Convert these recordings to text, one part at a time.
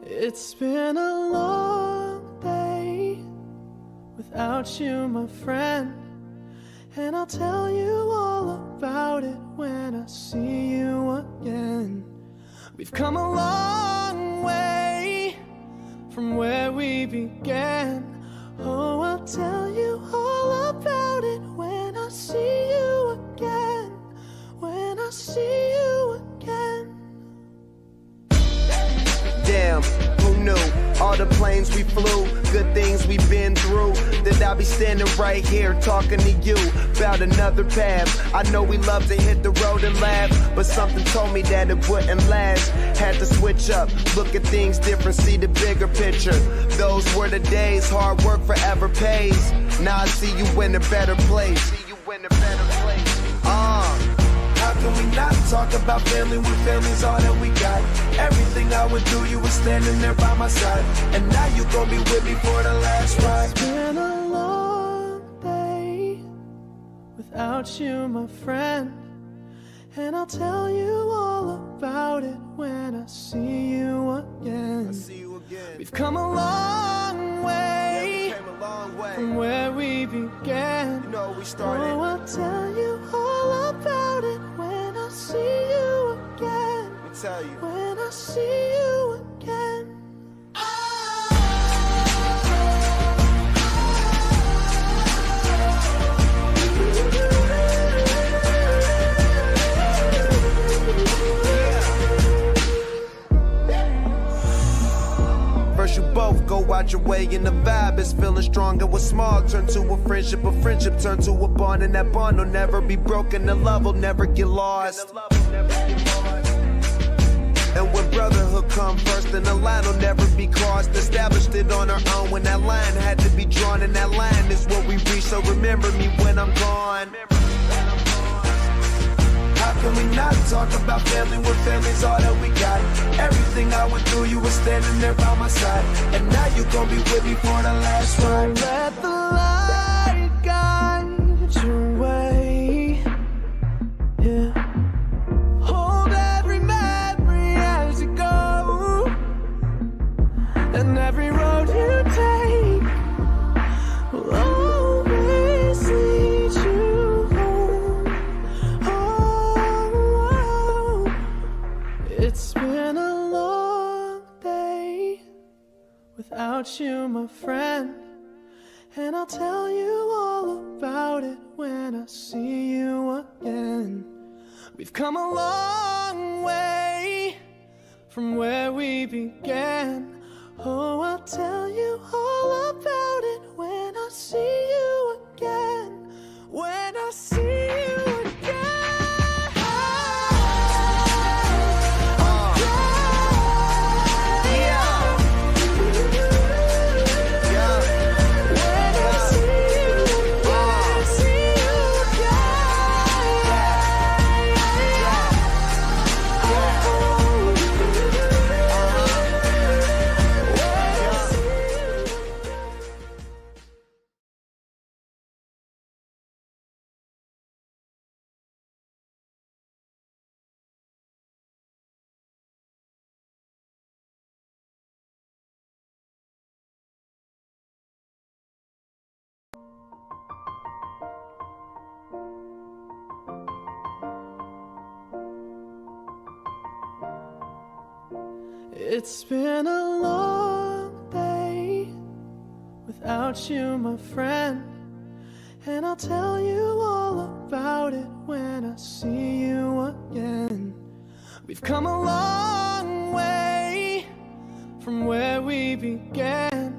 It's been a long day without you, my friend, and I'll tell you all about it when I see you again. We've come a long way from where we began. Oh, I'll tell you all about it when I see you again. When I see you again. Damn, who knew? All the planes we flew, good things we've been through, that I'll be standing right here talking to you about another path. I know we love to hit the road and laugh, but something told me that it wouldn't last. Had to switch up, look at things different, see the bigger picture. Those were the days, hard work forever pays. Now I see you in a better place. How can we not talk about family when family's all that we got? Everything I would do, you were standing there by my side, and now you gon' be with me for the last ride. It's been a long day without you, my friend, and I'll tell you all about it when I see you again. We've come a long way, from where we began. You know we started. Oh, I'll tell you all about it when I see you again. Let me tell you. When I see you again. First you both go out your way and the vibe is feeling strong. It was small, turn to a friendship turn to a bond, and that bond will never be broken. The love will never get lost. And when brotherhood come first, then the line will never be crossed. Established it on our own when that line had to be drawn, and that line is what we reach. So remember me when I'm gone. How can we not talk about family when family's all that we got? Everything I went through, you were standing there by my side, and now you gon' be with me for the last ride. Let the light guide your way. Yeah. Hold every memory as you go, and every road you take will always lead you home. Oh, it's been a long day without you, my friend, and I'll tell you all about it when I see you again. We've come a long way from where we began. Oh, I'll tell you all about it when I see you again. When I see you again. It's been a long day without you, my friend, and I'll tell you all about it when I see you again. We've come a long way from where we began.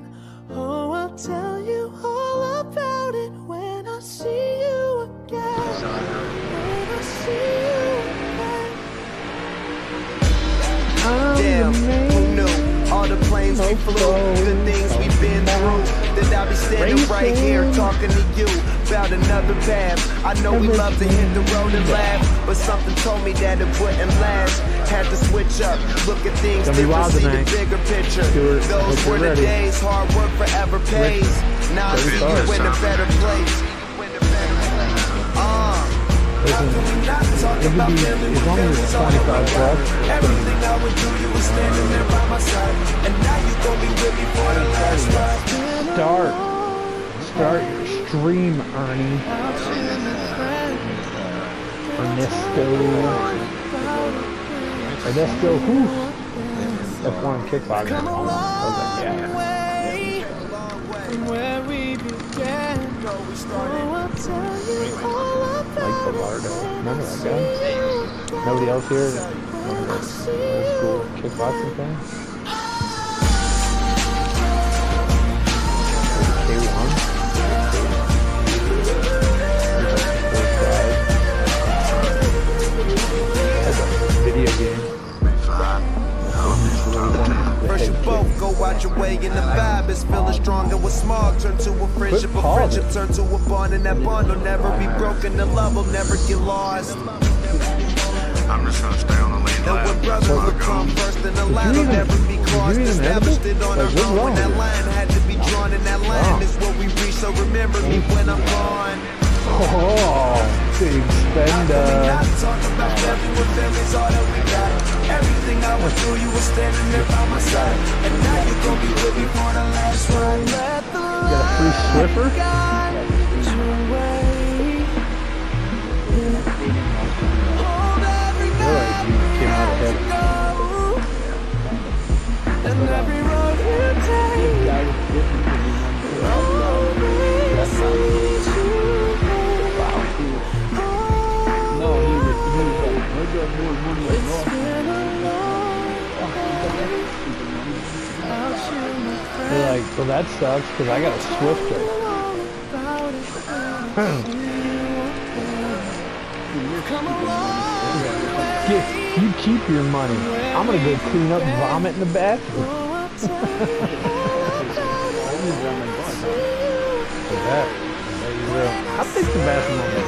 Oh, I'll tell you all about it when I see you again. When I see you again. Damn, who knew? All the planes we flew, good things we've been through, that I'll be standing right here talking to you about another path. I know we love to hit the road and laugh, but something told me that it wouldn't last. Had to switch up, look at things different, see the bigger picture. Those were the days, hard work forever pays. Now I see you in a better place. It could be as long as it's 25 bucks. Everything I would do, you were standing there by my side, and Dream, Ernie. Ernesto who? F1 kickboxing. I was like, yeah. From where we began, Like Bilardo. Remember that guy? Nobody else here that old school kickboxing fan? K1? That's a video game. First you both go out your way and the vibe is feeling strong. And what's small turn to a friendship, a friendship turn to a bond, and that bond will never be broken. The love will never get lost. I'm just gonna stay on the lead And when brothers will come first, and the line will never be crossed. Established it on our own when that line had to be drawn, and that line is what we reach. So remember me when I'm gone. Oh, big spender. Not talk about family when family's all that we got. Everything I went through, you were standing there by my side. And now you gon' be with me for the last ride. Let the Got a free Swiffer? Came out ahead. And every road you take, always leads you It's been a long day without you, my friend. They're like, well, that sucks because I got a Swifter. You keep your money. I'm gonna go clean up vomit in the bathroom. How big's the bathroom on there?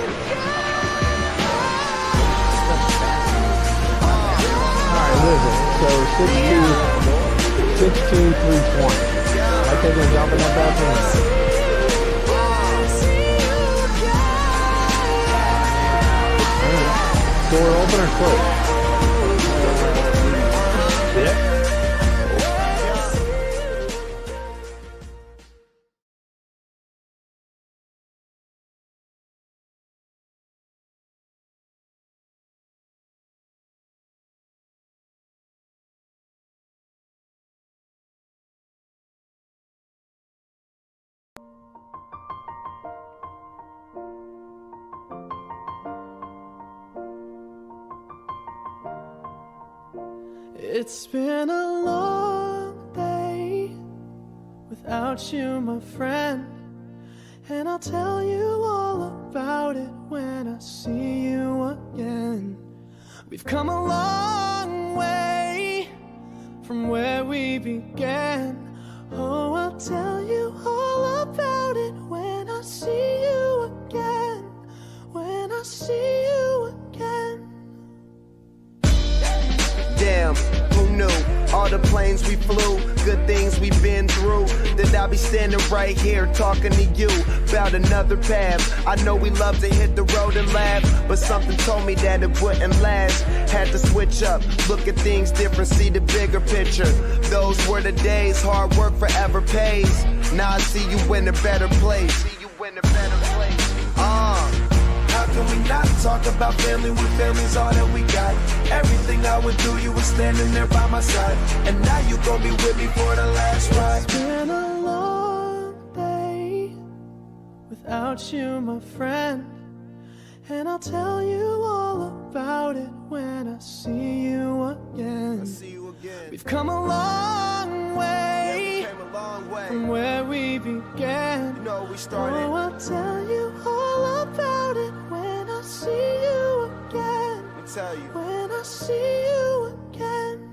Alright, listen. So 6'2", 320. I take a jump in that bathroom. Door open or closed? Yeah. It's been a long day without you, my friend. And I'll tell you all about it when I see you again. We've come a long way from where we began. Oh, I'll tell you all about it when I see you again. When I see you again. Damn, who knew? All the planes we flew, good things we've been through. That I'll be standing right here talking to you about another path. I know we love to hit the road and laugh, but something told me that it wouldn't last. Had to switch up, look at things different, see the bigger picture. Those were the days, hard work forever pays. Now I see you in a better place. How can we not talk about family when family's all that we got? Everything I went through, you were standing there by my side. And now you gon' be with me for the last ride. It's been a long day without you, my friend. And I'll tell you all about it when I see you again. We've come a long way, from where we began. You know we started. Oh, I'll tell you all about it when I see you again. Let me tell you. When I see you again.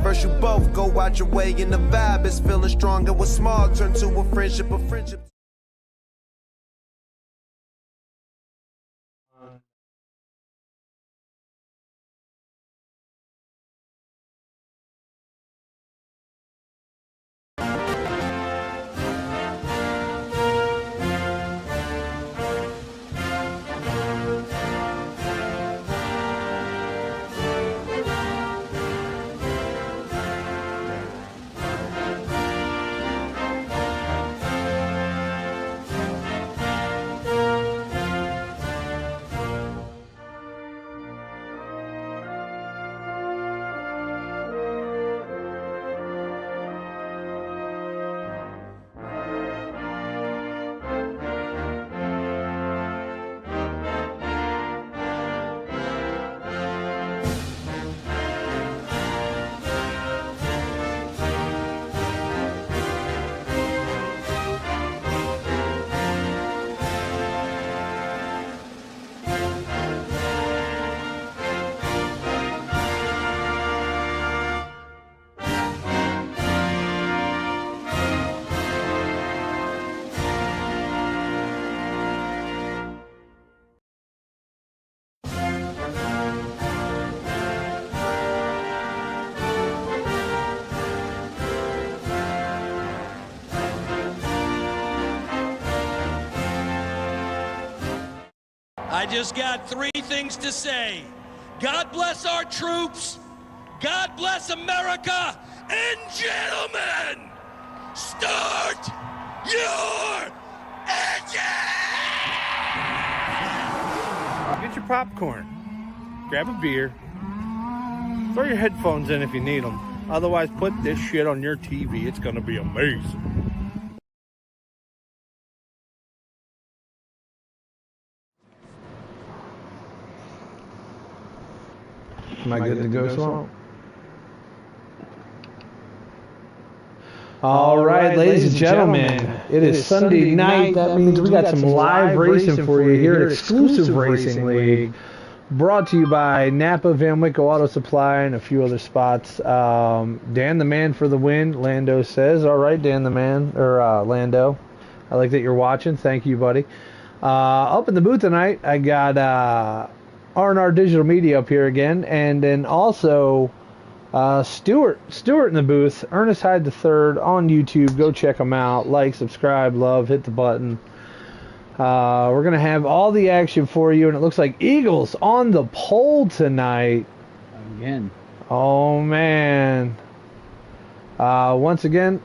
First you both go out your way and the vibe is feeling strong. And what's small turn to a friendship, a friendship. I just got 3 things to say. God bless our troops. God bless America. And gentlemen, start your engine! Get your popcorn. Grab a beer. Throw your headphones in if you need them. Otherwise, put this shit on your TV. It's going to be amazing. Am I good to go, Swamp? All right, ladies and gentlemen, it is Sunday night. That means we got some live racing for you here at Exclusive Racing League, brought to you by Napa, Van Wickle Auto Supply, and a few other spots. Dan the Man for the win, Lando says. All right, Dan the Man, or Lando. I like that you're watching. Thank you, buddy. Up in the booth tonight, I got R&R Digital Media up here again, and then also Stuart in the booth. Ernest Hyde the Third on YouTube. Go check him out. Like, subscribe, love, hit the button. We're gonna have all the action for you, and it looks like Eagles on the pole tonight again. Oh man! Once again,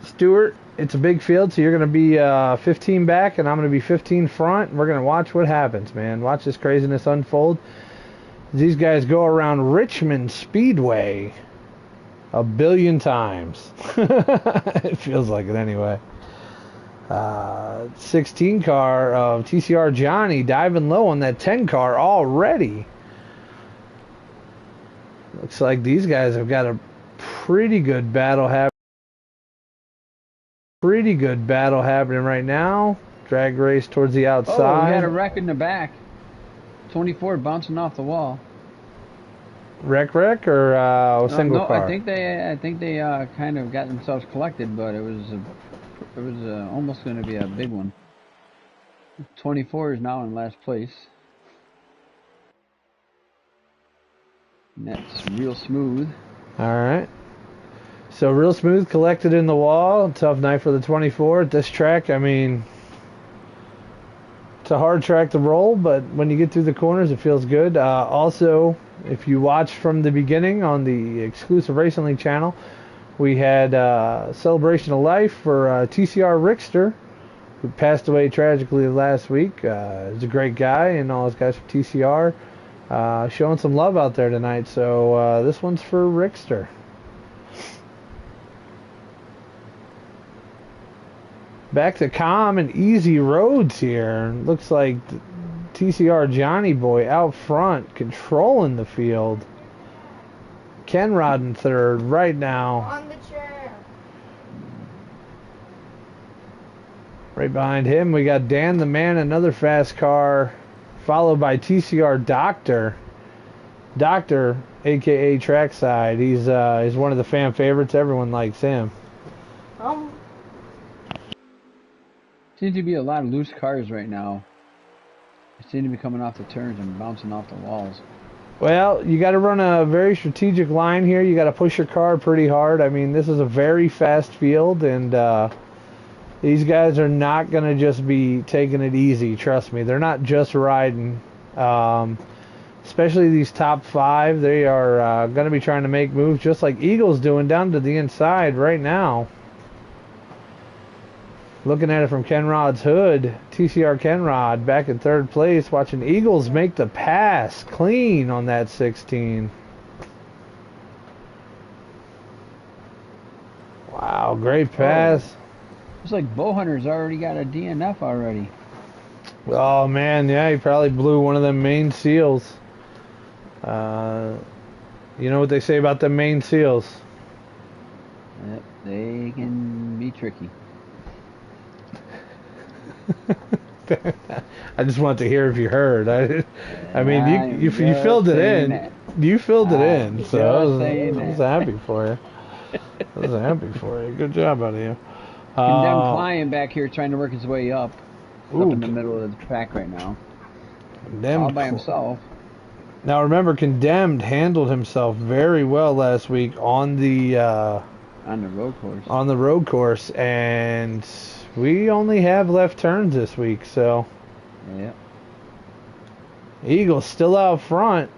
Stuart. It's a big field, so you're going to be 15 back, and I'm going to be 15 front. And we're going to watch what happens, man. Watch this craziness unfold. These guys go around Richmond Speedway a billion times. It feels like it anyway. 16 car of TCR Johnny diving low on that 10 car already. Looks like these guys have got a pretty good battle happening. Right now. Drag race towards the outside. Oh, we had a wreck in the back. 24 bouncing off the wall. Wreck or single car? I think they kind of got themselves collected, but it was almost going to be a big one. 24 is now in last place. And that's real smooth. All right. So real smooth, collected in the wall. Tough night for the 24 at this track. I mean, it's a hard track to roll, but when you get through the corners, it feels good. Also, if you watched from the beginning on the Exclusive Racing League channel, we had Celebration of Life for TCR Rickster, who passed away tragically last week. He's a great guy, and all his guys from TCR showing some love out there tonight. So this one's for Rickster. Back to calm and easy roads here. Looks like TCR Johnny Boy out front, controlling the field. Kenrod in third right now. On the chair. Right behind him, we got Dan the Man, another fast car, followed by TCR Doctor. Doctor, a.k.a. Trackside. He's one of the fan favorites. Everyone likes him. Seems to be a lot of loose cars right now. They seem to be coming off the turns and bouncing off the walls. Well, you got to run a very strategic line here. You got to push your car pretty hard. I mean, this is a very fast field, and these guys are not going to just be taking it easy. Trust me, they're not just riding. Especially these top 5, they are going to be trying to make moves, just like Eagles doing down to the inside right now. Looking at it from Kenrod's hood, TCR Kenrod back in third place, watching Eagles make the pass clean on that 16. Wow, great pass. It's like Bowhunter's already got a DNF already. Oh man, yeah, he probably blew one of them main seals. You know what they say about them main seals? Yep, they can be tricky. I just want to hear if you heard. I mean, you filled it in. That. You filled it in, so I was that. happy for you. I was happy for you. Good job out of you. Condemned flying back here, trying to work his way up in the middle of the track right now. Condemned all by himself. Now remember, Condemned handled himself very well last week on the road course. On the road course, and we only have left turns this week, so. Yeah. Eagles still out front.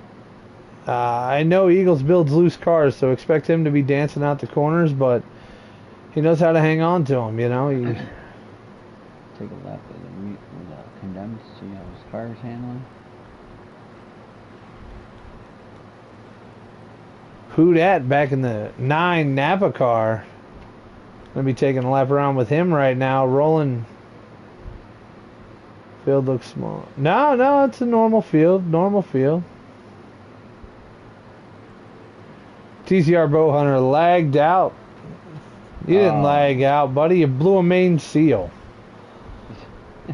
I know Eagles builds loose cars, so expect him to be dancing out the corners, but he knows how to hang on to them, you know. Take a lap at the condemned, see how his car's handling. Who dat back in the 9 Napa car. Gonna be taking a lap around with him right now, rolling. Field looks small. No, it's a normal field. TCR Bow Hunter lagged out. You didn't lag out, buddy. You blew a Maine seal,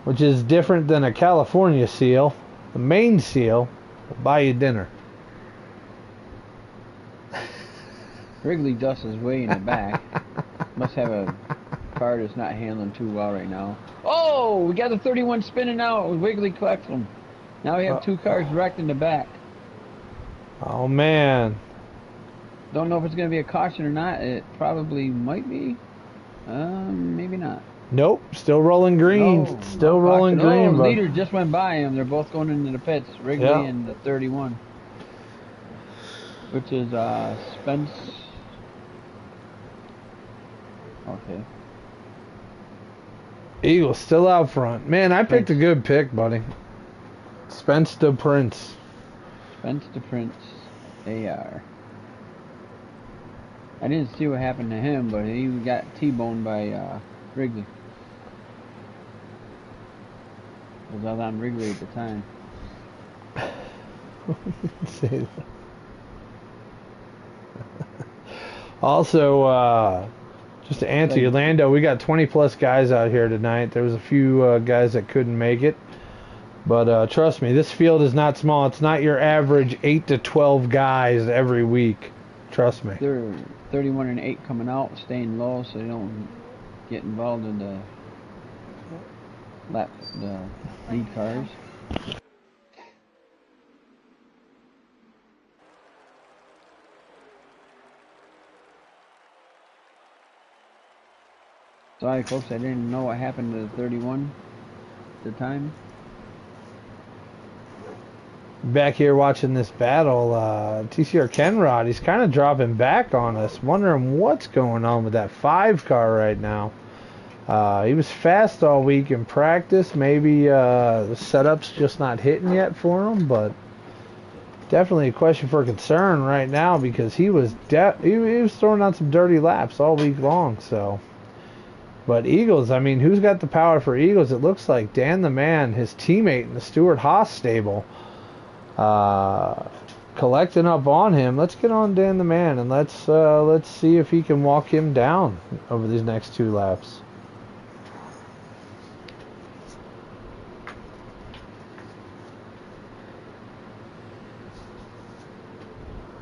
which is different than a California seal. The Maine seal will buy you dinner. Wrigley Dust is way in the back. Must have a car that's not handling too well right now. Oh, we got the 31 spinning out. Wiggly collects them. Now we have 2 cars wrecked in the back. Oh, man. Don't know if it's going to be a caution or not. It probably might be. Maybe not. Nope, still rolling green. No, Still rolling green. The leader just went by him. They're both going into the pits. Wrigley and the 31. Which is Spence. Okay. Eagles still out front. Man, I picked a good pick, buddy. Spence the Prince. Spence the Prince. AR. I didn't see what happened to him, but he got T-boned by Wrigley. I was on Wrigley at the time. Say that. Also, just to answer you, Lando, we got 20 plus guys out here tonight. There was a few guys that couldn't make it. But trust me, this field is not small. It's not your average 8 to 12 guys every week. Trust me. They're 31 and 8 coming out, staying low so they don't get involved in the lead cars. Sorry, folks, I didn't know what happened to the 31 at the time. Back here watching this battle, TCR Kenrod, he's kind of dropping back on us. Wondering what's going on with that 5 car right now. He was fast all week in practice. Maybe the setup's just not hitting yet for him, but definitely a question for concern right now because he was throwing on some dirty laps all week long. So, but Eagles, I mean, who's got the power for Eagles? It looks like Dan the Man, his teammate in the Stewart-Haas stable, collecting up on him. Let's get on Dan the Man and let's see if he can walk him down over these next 2 laps.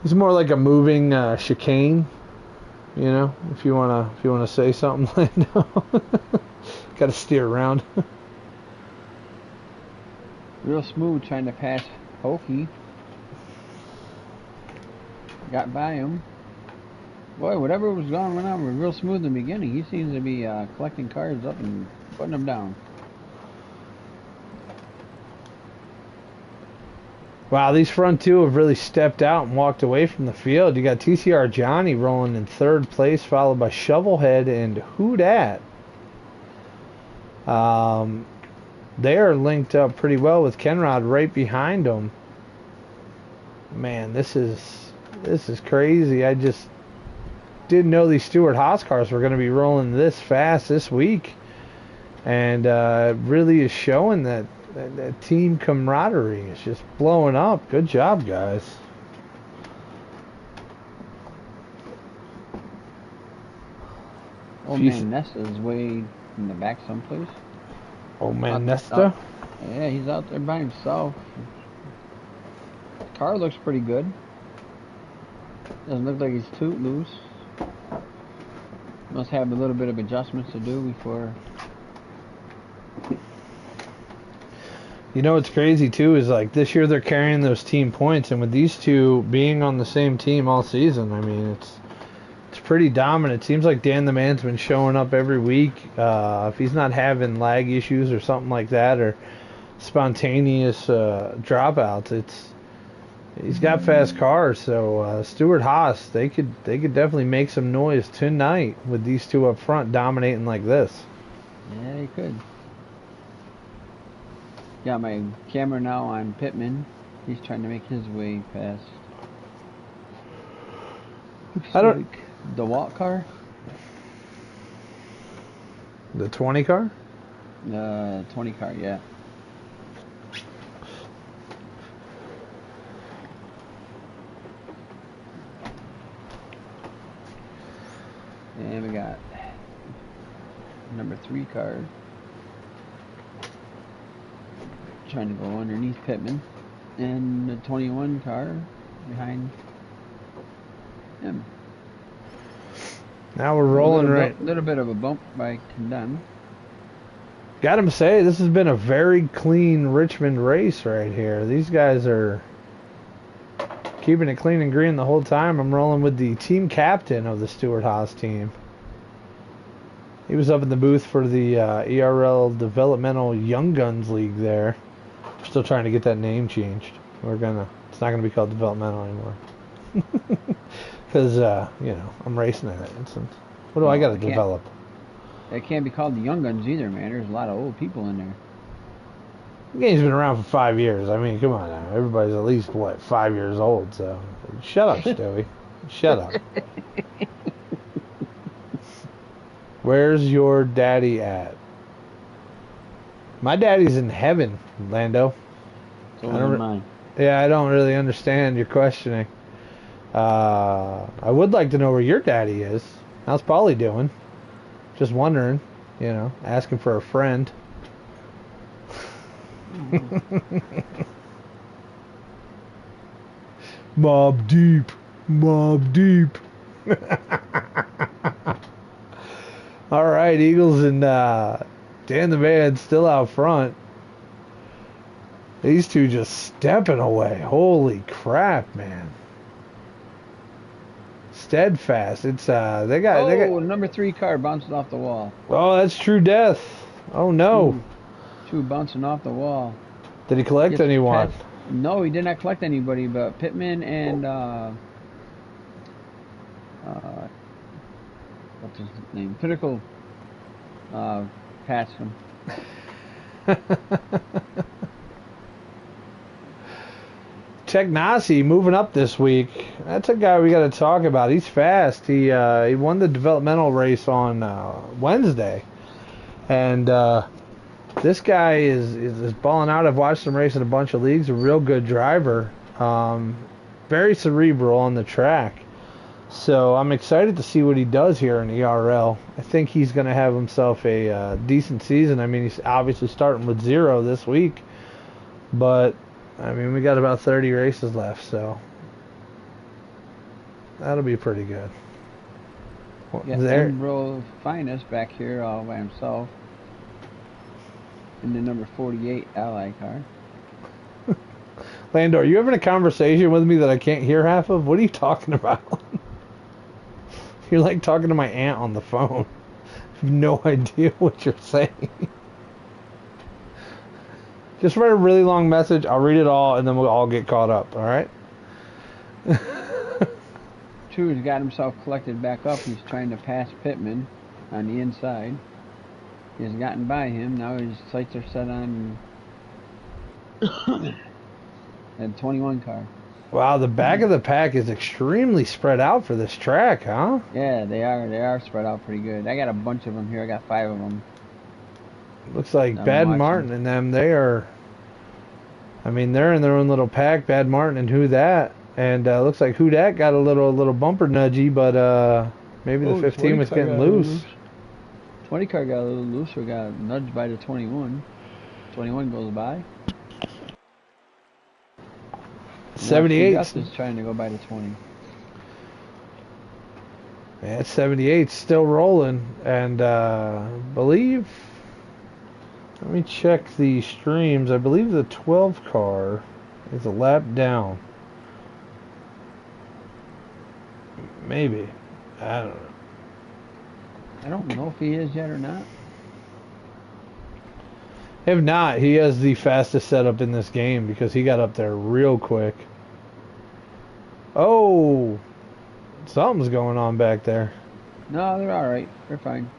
It's more like a moving chicane, you know. If you wanna say something, Lando. Got to steer around. Real smooth trying to pass Hokey. Got by him. Boy, whatever was going on was real smooth in the beginning. He seems to be collecting cars up and putting them down. Wow, these front 2 have really stepped out and walked away from the field. You got TCR Johnny rolling in 3rd place, followed by Shovelhead and Who Dat. They are linked up pretty well with Kenrod right behind them. Man, this is crazy. I just didn't know these Stewart-Haas cars were going to be rolling this fast this week, and it really is showing that team camaraderie is just blowing up. Good job, guys. Old man Nesta is way in the back someplace. Old man Nesta? Yeah, he's out there by himself. The car looks pretty good. Doesn't look like he's too loose. Must have a little bit of adjustments to do before. You know what's crazy too is like this year they're carrying those team points, and with these 2 being on the same team all season, I mean it's pretty dominant. It seems like Dan the Man's been showing up every week. If he's not having lag issues or something like that, or spontaneous dropouts. He's got fast cars, so Stewart Haas, they could definitely make some noise tonight with these two up front dominating like this. Yeah, he could. Got my camera now on Pittman. He's trying to make his way past. I don't. Like the Walt car. The 20 car? 20 car, yeah. And we got number 3 car trying to go underneath Pittman, and the 21 car behind him. Now we're rolling right. A little bit of a bump by Condemned. Got to say, this has been a very clean Richmond race right here. These guys are keeping it clean and green the whole time. I'm rolling with the team captain of the Stewart Haas team. He was up in the booth for the ERL Developmental Young Guns League there. We're still trying to get that name changed. It's not gonna be called developmental anymore. Because I'm racing in it. What do I got to develop? It can't be called the Young Guns either, man. There's a lot of old people in there. The game's been around for 5 years. I mean, come on now. Everybody's at least, 5 years old, so... Shut up, Stewie. Shut up. Where's your daddy at? My daddy's in heaven, Lando. So is mine. Yeah, I don't really understand your questioning. I would like to know where your daddy is. How's Polly doing? Just wondering, asking for a friend. Mob deep. Mob deep. All right, Eagles and Dan the Man still out front. These two just stepping away. Holy crap, man. Steadfast. It's they got number 3 car bouncing off the wall. Oh, that's true death. Oh no. Two bouncing off the wall. Did he collect anyone? No, he did not collect anybody, but Pittman and what's his name? Pinnacle passed him. Technasi moving up this week. That's a guy we got to talk about. He's fast. He won the developmental race on Wednesday, and this guy is balling out. I've watched him race in a bunch of leagues. A real good driver. Very cerebral on the track. So I'm excited to see what he does here in ERL. I think he's going to have himself a decent season. I mean, he's obviously starting with 0 this week, but I mean, we got about 30 races left, so that'll be pretty good. Yeah, Emerald Finest back here all by himself in the number 48 Ally car. Lando, are you having a conversation with me that I can't hear half of? What are you talking about? You're like talking to my aunt on the phone. I have no idea what you're saying. Just write a really long message. I'll read it all, and then we'll all get caught up. All right? Two has got himself collected back up. He's trying to pass Pittman on the inside. He has gotten by him. Now his sights are set on a 21 car. Wow, the back of the pack is extremely spread out for this track, huh? Yeah, they are. They are spread out pretty good. I got a bunch of them here. I got 5 of them. Looks like Bad Martin and them, they're in their own little pack, Bad Martin and Who That. And looks like Who That got a little bumper nudgy, but maybe the 15 was getting loose. 20 car got a little loose, or got nudged by the 21. 21 goes by. 78 is trying to go by the 20. Yeah, 78 still rolling, and believe. Let me check the streams. I believe the 12 car is a lap down. Maybe. I don't know. I don't know if he is yet or not. If not, he has the fastest setup in this game because he got up there real quick. Oh, something's going on back there. No, they're all right. They're fine.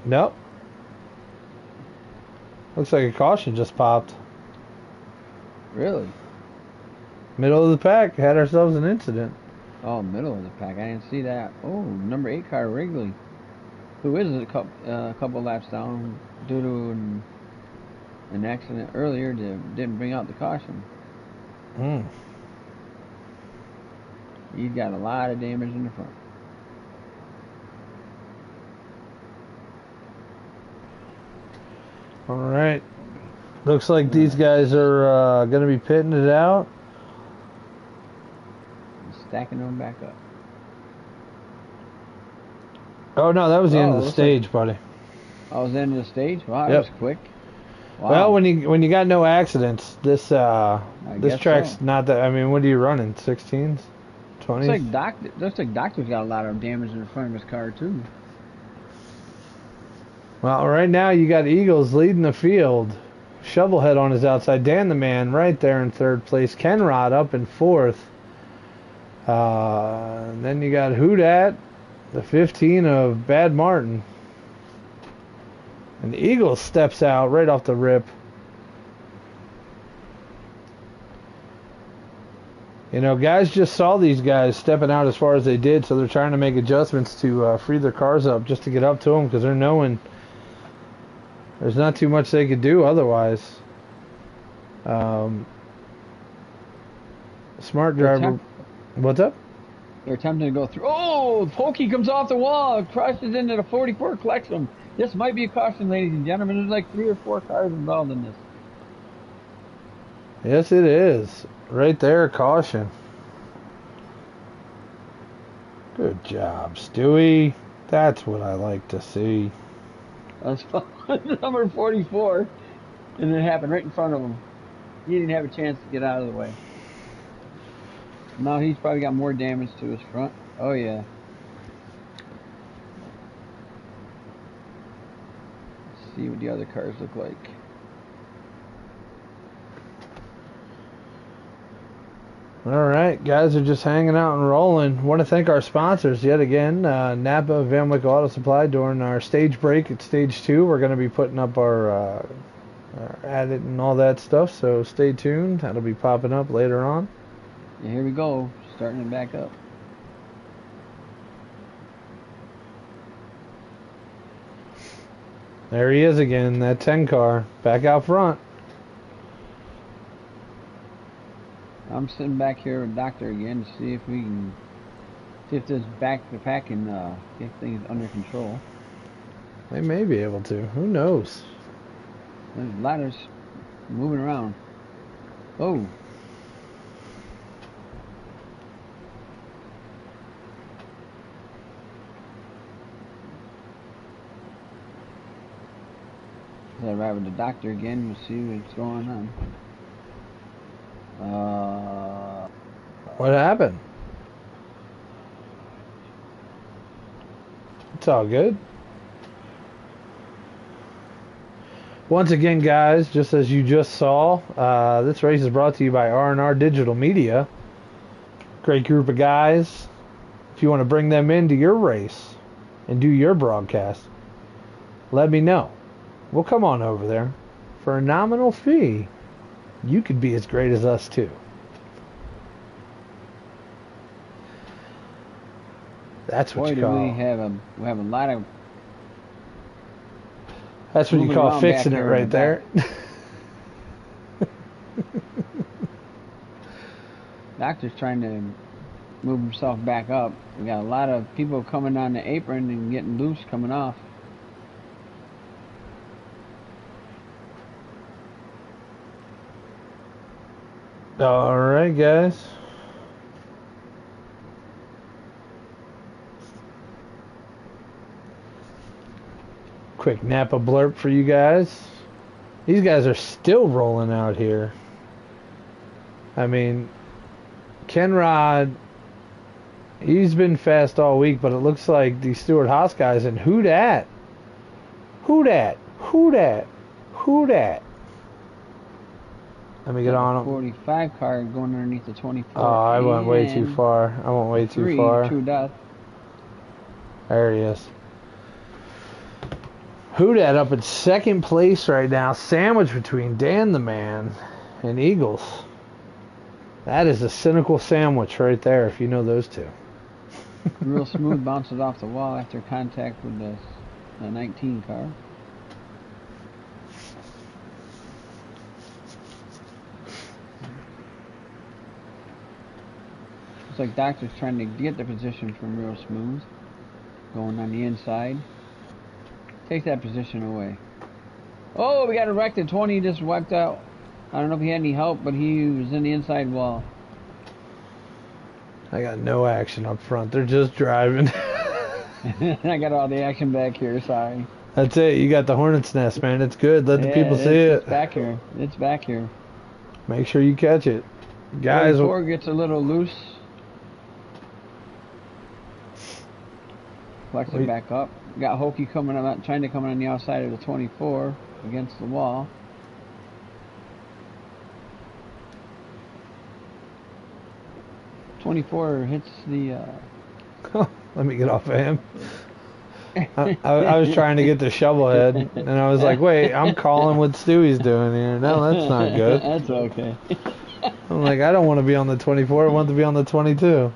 Nope. Looks like a caution just popped. Really? Middle of the pack, had ourselves an incident. Oh, middle of the pack. I didn't see that. Oh, number 8 car Wrigley, who is a couple laps down due to an accident earlier that didn't bring out the caution. He's got a lot of damage in the front. All right. Looks like these guys are going to be pitting it out. Stacking them back up. Oh, no, that was the end of the looks stage, buddy. Oh, was the end of the stage? Wow, that Yep. was quick. Wow. Well, when you got no accidents, this guess track's so. not that. I mean, what are you running? 16s, 20s? Looks like Doctor's got a lot of damage in the front of his car too. Well, right now you got Eagles leading the field. Shovelhead on his outside. Dan the Man right there in third place. Kenrod up in fourth. And then you got Hoodat, the 15 of Bad Martin. And the Eagles steps out right off the rip. You know, guys just saw these guys stepping out as far as they did, so they're trying to make adjustments to free their cars up just to get up to them because they're knowing there's not too much they could do otherwise. Smart driver. What's up? They're attempting to go through. Oh, Pokey comes off the wall, crashes into the 44, collects them. This might be a caution, ladies and gentlemen. There's like 3 or 4 cars involved in this. Yes, it is. Right there, caution. Good job, Stewie. That's what I like to see. That's number 44, and it happened right in front of him. He didn't have a chance to get out of the way. Now he's probably got more damage to his front. Oh yeah. Let's see what the other cars look like. All right, guys are just hanging out and rolling. Want to thank our sponsors yet again, Napa Van Wyck Auto Supply. During our stage break at stage 2, we're going to be putting up our edit and all that stuff, so stay tuned. That'll be popping up later on. Yeah, here we go, starting it back up. There he is again, that 10 car, back out front. I'm sitting back here with Doctor again to see if this back to pack can get things under control. They may be able to. Who knows? There's ladders moving around. Oh. I'll ride with the Doctor again. We'll see what's going on. What happened? It's all good. Once again, guys, just as you just saw, this race is brought to you by R&R Digital Media. Great group of guys. If you want to bring them into your race and do your broadcast, let me know. We'll come on over there. For a nominal fee, you could be as great as us too. That's what Boy, you do call. we have a lot of. That's what you moving call around fixing back it there right in the there. Doctor's trying to move himself back up. We got a lot of people coming on the apron and getting loose coming off. All right, guys. Quick Napa blurb for you guys. These guys are still rolling out here. I mean, Kenrod, he's been fast all week, but it looks like the Stuart Haas guys and who dat? Who that? Who that? Let me get on him. 45 car going underneath the 24. Oh, I went way too far. I went way too far. True death. There he is. Who dat up in second place right now, sandwiched between Dan the Man and Eagles. That is a cynical sandwich right there, if you know those two. Real smooth, bounces off the wall after contact with the 19 car. Looks like Doctor's trying to get the position from Real Smooth. Going on the inside. Take that position away. Oh, we got a wreck. The 20 just wiped out. I don't know if he had any help, but he was in the inside wall. I got no action up front. They're just driving. I got all the action back here, sorry. That's it. You got the hornet's nest, man. It's good. Let the people see it. It's back here. It's back here. Make sure you catch it. Guys. 24 gets a little loose. Flex it back up. Got Hokey coming up, trying to come on the outside of the 24 against the wall. .24 hits the. Let me get off of him. I was trying to get the shovel head, and I was like, wait, I'm calling what Stewie's doing here. No, that's not good. That's okay. I'm like, I don't want to be on the 24. I want to be on the 22.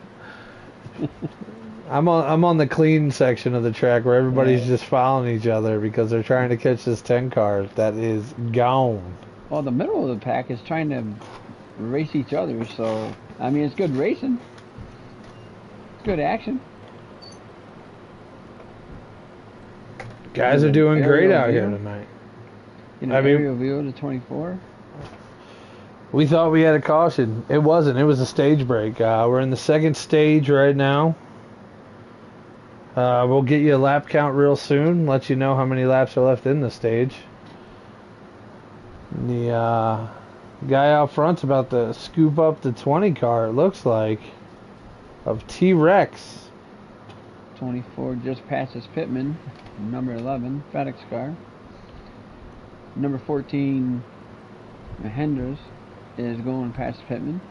I'm on the clean section of the track where everybody's just following each other because they're trying to catch this 10 car that is gone. Well, the middle of the pack is trying to race each other, so I mean, it's good racing. It's good action. Guys are doing great out here tonight. Aerial view of the 24. We thought we had a caution. It wasn't. It was a stage break. We're in the second stage right now. We'll get you a lap count real soon. Let you know how many laps are left in the stage. The guy out front's about to scoop up the 20 car, it looks like, of T-Rex. 24 just passes Pittman. Number 11, FedEx car. Number 14, Henders, is going past Pittman.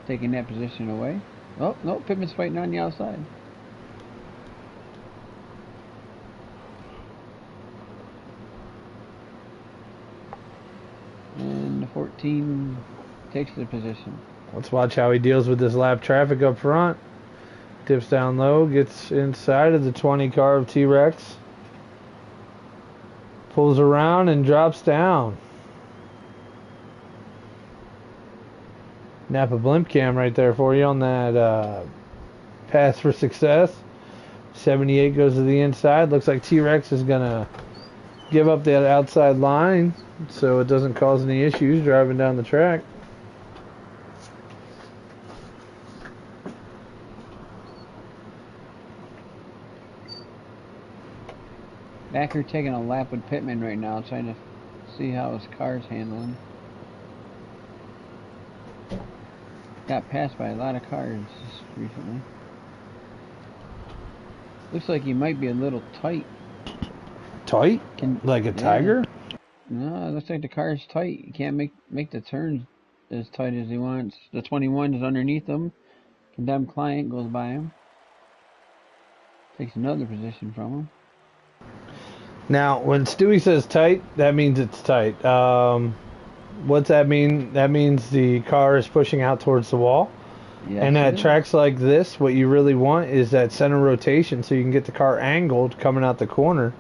Taking that position away. Oh, no, Pittman's fighting on the outside. And the 14 takes the position. Let's watch how he deals with this lap traffic up front. Dips down low, gets inside of the 20 car of T-Rex. Pulls around and drops down. Napa blimp cam right there for you on that pass for success. 78 goes to the inside. Looks like T-Rex is going to give up that outside line so it doesn't cause any issues driving down the track. Backer taking a lap with Pittman right now, trying to see how his car's handling. Got passed by a lot of cars recently. Looks like he might be a little tight. Tight? Like a tiger? No, it looks like the car's tight. He can't make the turns as tight as he wants. The 21 is underneath him. Condemned client goes by him. Takes another position from him. Now, when Stewie says tight, that means it's tight. What's that mean? That means the car is pushing out towards the wall. Yes, and at tracks like this, what you really want is that center rotation so you can get the car angled coming out the corner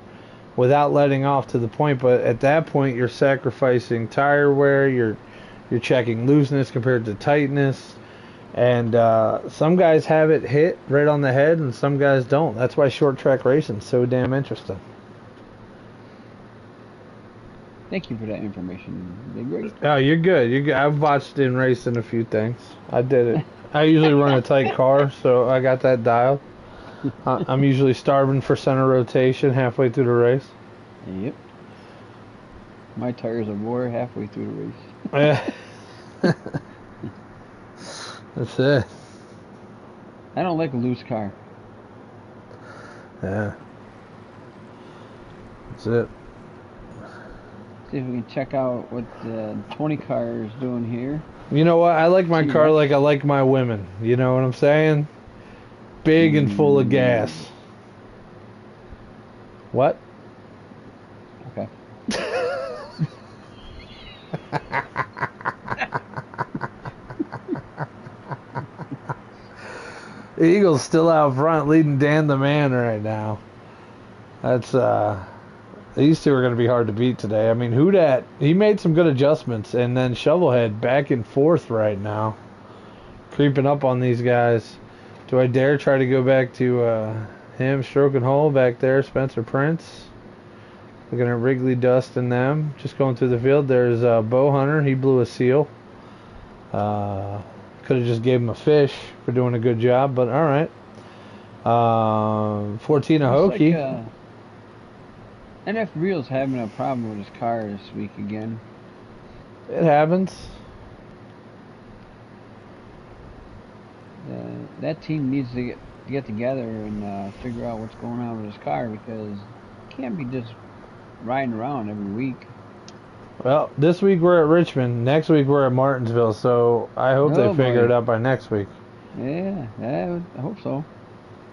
without letting off to the point. But at that point, you're sacrificing tire wear, you're checking looseness compared to tightness. And some guys have it hit right on the head and some guys don't. That's why short track racing is so damn interesting. Thank you for that information, Big Rig. Oh, you're good. You're good. I've watched in racing a few things. I did it. I usually run a tight car, so I got that dialed. I'm usually starving for center rotation halfway through the race. Yep. My tires are wore halfway through the race. Yeah. That's it. I don't like a loose car. Yeah. That's it. See if we can check out what the 20 car is doing here. You know what? I like my car T-Rex. like I like my women. You know what I'm saying? Big and full of gas. What? Okay. The Eagles still out front leading Dan the Man right now. That's these two are going to be hard to beat today. I mean, Houdat, he made some good adjustments, and then Shovelhead back and forth right now. Creeping up on these guys. Do I dare try to go back to him stroking hole back there, Spencer Prince? Looking at Wrigley Dust and them. Just going through the field. There's Bo Hunter. He blew a seal. Could have just gave him a fish for doing a good job, but all right. 14 a Hokie. Like, NF Real's having a problem with his car this week again. It happens. That team needs to get together and figure out what's going on with his car, because it can't be just riding around every week. Well, this week we're at Richmond. Next week we're at Martinsville, so I hope they figure it out by next week. Yeah, I hope so.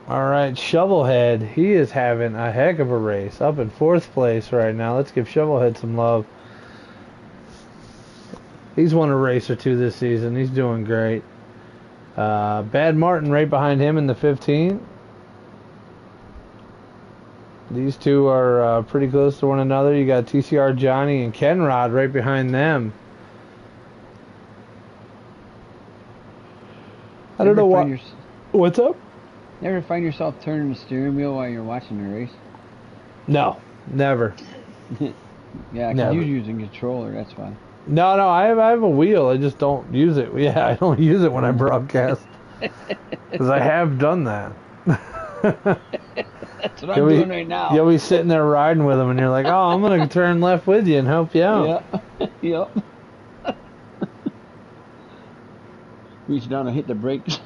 All right, Shovelhead. He is having a heck of a race. Up in 4th place right now. Let's give Shovelhead some love. He's won a race or two this season. He's doing great. Bad Martin right behind him in the 15. These two are pretty close to one another. You got TCR Johnny and Kenrod right behind them. I don't know what. What's up? You ever find yourself turning the steering wheel while you're watching the race? No, never. Yeah, because you're using a controller, that's why. No, I have a wheel. I just don't use it. Yeah, I don't use it when I broadcast. Because I have done that. That's what I'm doing right now. You'll be sitting there riding with them, and you're like, oh, I'm going to turn left with you and help you out. Yep. Reach down and hit the brakes.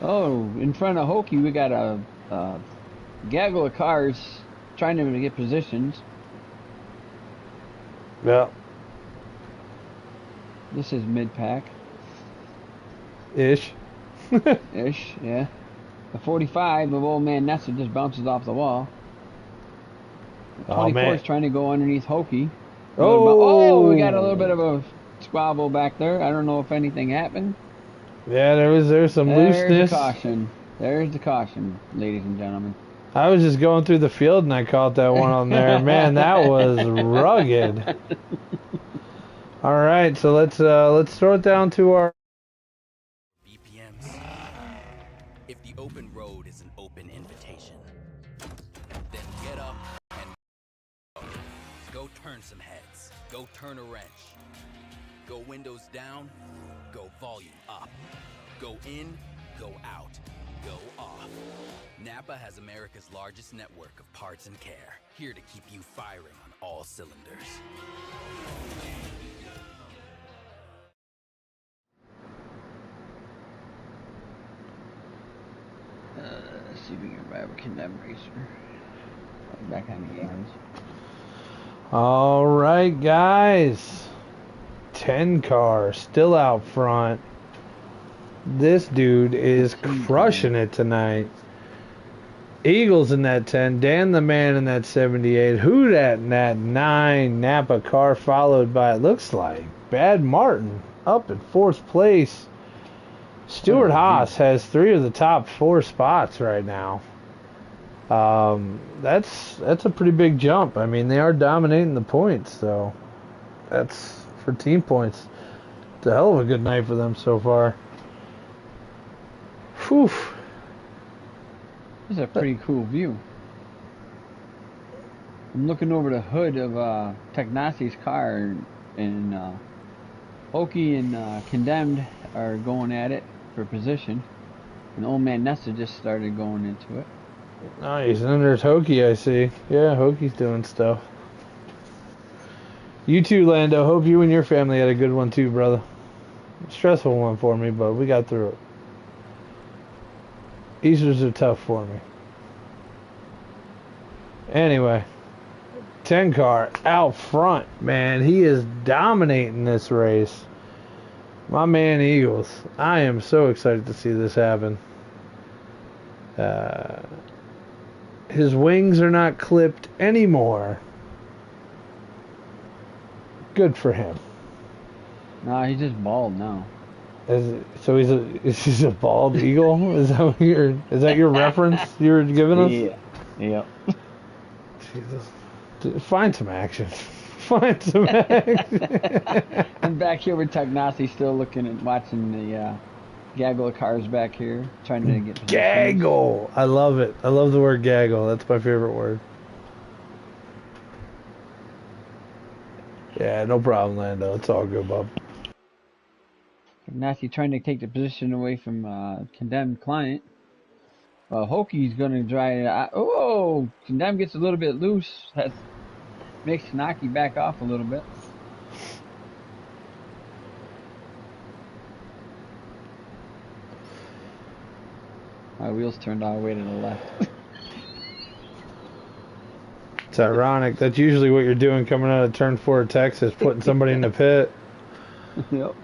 Oh, in front of Hokie, we got a gaggle of cars trying to get positions. Yeah. This is mid-pack. Ish, yeah. The 45 of old man Nessa just bounces off the wall. The 24 is trying to go underneath Hokie. Oh, we got a little bit of a squabble back there. I don't know if anything happened. Yeah, there's some looseness. There's the caution, ladies and gentlemen. I was just going through the field and I caught that one on there. Man, that was rugged. All right, so let's throw it down to our BPMs. If the open road is an open invitation, then get up and go turn some heads. Go turn a wrench. Go windows down. Go volume up. Go in. Go out. Go off. Napa has America's largest network of parts and care, here to keep you firing on all cylinders. Let's see if we can grab a condemned racer. Back on the games. All right, guys. 10 car still out front. This dude is crushing it tonight. Eagles in that 10, Dan the Man in that 78, Houdat in that 9, Napa car followed by, it looks like, Bad Martin up in 4th place. Stuart Haas has 3 of the top 4 spots right now. That's a pretty big jump. I mean, they are dominating the points, so that's for team points. It's a hell of a good night for them so far. Whew. This is a pretty cool view. I'm looking over the hood of Technasi's car, and Hokie and Condemned are going at it for position. And old man Nessa just started going into it. Nice, and then there's Hokie, I see. Yeah, Hokie's doing stuff. You too, Lando. Hope you and your family had a good one too, brother. Stressful one for me, but we got through it. Easters are tough for me. Anyway, 10 car out front, man. He is dominating this race. My man Eagles. I am so excited to see this happen. His wings are not clipped anymore. Good for him. Nah, he's just bald now. So is he a bald eagle? Is that your reference you were giving us? Yeah. Yep. Jesus. Find some action. Find some action. I'm back here with Tagnassi still looking and watching the gaggle of cars back here, trying to get Gaggle. I love it. I love the word gaggle. That's my favorite word. Yeah, no problem, Lando. It's all good, bub. Tagnassi trying to take the position away from Condemned Client. Hoki's going to try. Oh, Condemned gets a little bit loose. Makes Tanaki back off a little bit. My wheels turned all the way to the left. It's ironic. That's usually what you're doing coming out of turn 4 of Texas, putting somebody in the pit. Yep.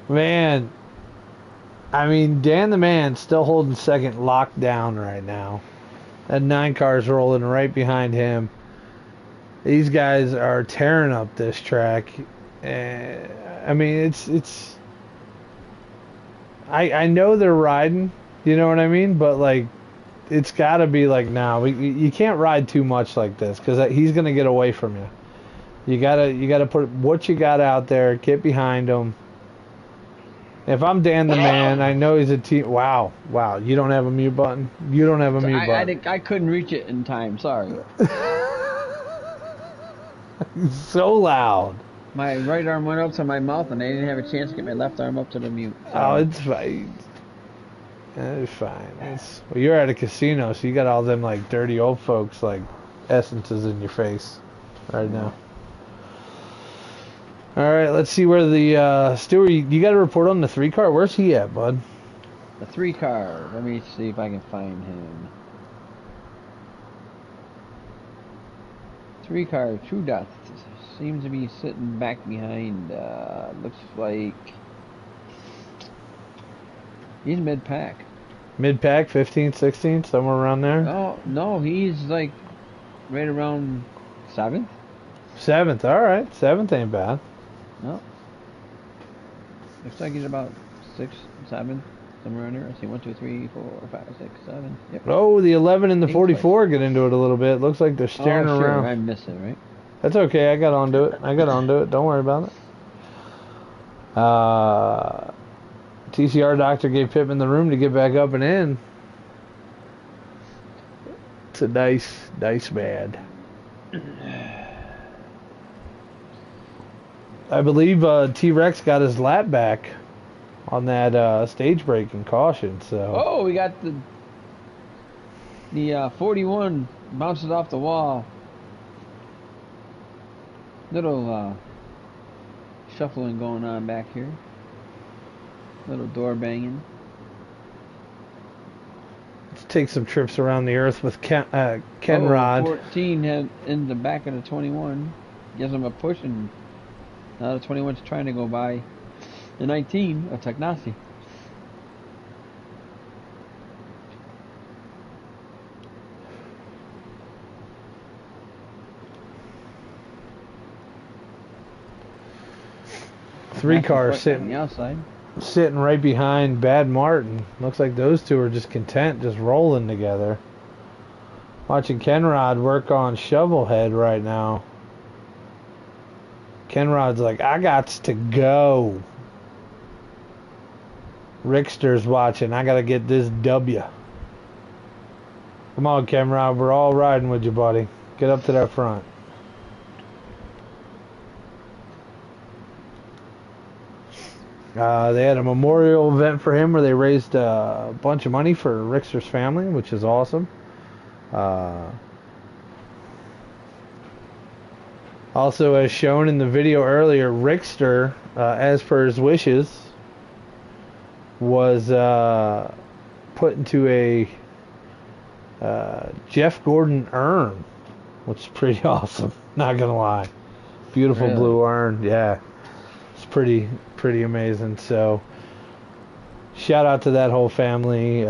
Man, I mean, Dan the Man still holding second locked down right now. That 9 car's rolling right behind him. These guys are tearing up this track. I mean, it's. I know they're riding, you know what I mean? But like, it's got to be like now. You can't ride too much like this because he's gonna get away from you. You gotta put what you got out there. Get behind him. If I'm Dan the Man, I know he's a team. Wow. You don't have a mute button. You don't have a mute button. I couldn't reach it in time. Sorry. So loud. My right arm went up to my mouth, and I didn't have a chance to get my left arm up to the mute. Oh, it's fine. It's fine. Well, you're at a casino, so you got all them like dirty old folks like essences in your face right now. All right, let's see where the Stewart. You got a report on the 3 car. Where's he at, bud? The 3 car. Let me see if I can find him. 3 car. True Dust seems to be sitting back behind. Looks like he's mid pack. Mid pack, 15th, 16th, somewhere around there. Oh no, he's like right around 7th. 7th. All right, 7th ain't bad. No. Looks like he's about 6, 7, somewhere in there. I see 1, 2, 3, 4, 5, 6, 7. Yep. Oh, the 11 and the 44 get into it a little bit. Looks like they're staring around. I missed it, right? That's okay. I got onto it. Don't worry about it. TCR doctor gave Pittman the room to get back up and in. It's a nice bad. I believe T-Rex got his lap back on that stage break and caution. So. Oh, we got the 41 bounces off the wall. Little shuffling going on back here. Little door banging. Let's take some trips around the earth with Kenrod. 14 in the back of the 21. Gives him a push, and now the 21's trying to go by the 19 of Tagnassi. Three cars sitting on the outside. Sitting right behind Bad Martin. Looks like those two are just content, just rolling together. Watching Kenrod work on Shovelhead right now. Kenrod's like, I gots to go. Rickster's watching. I gotta get this W. Come on, Kenrod. We're all riding with you, buddy. Get up to that front. They had a memorial event for him where they raised a bunch of money for Rickster's family, which is awesome. Also, as shown in the video earlier, Rickster, as per his wishes, was put into a Jeff Gordon urn, which is pretty awesome. Not gonna lie, beautiful Really? blue urn. Yeah, it's pretty amazing. So shout out to that whole family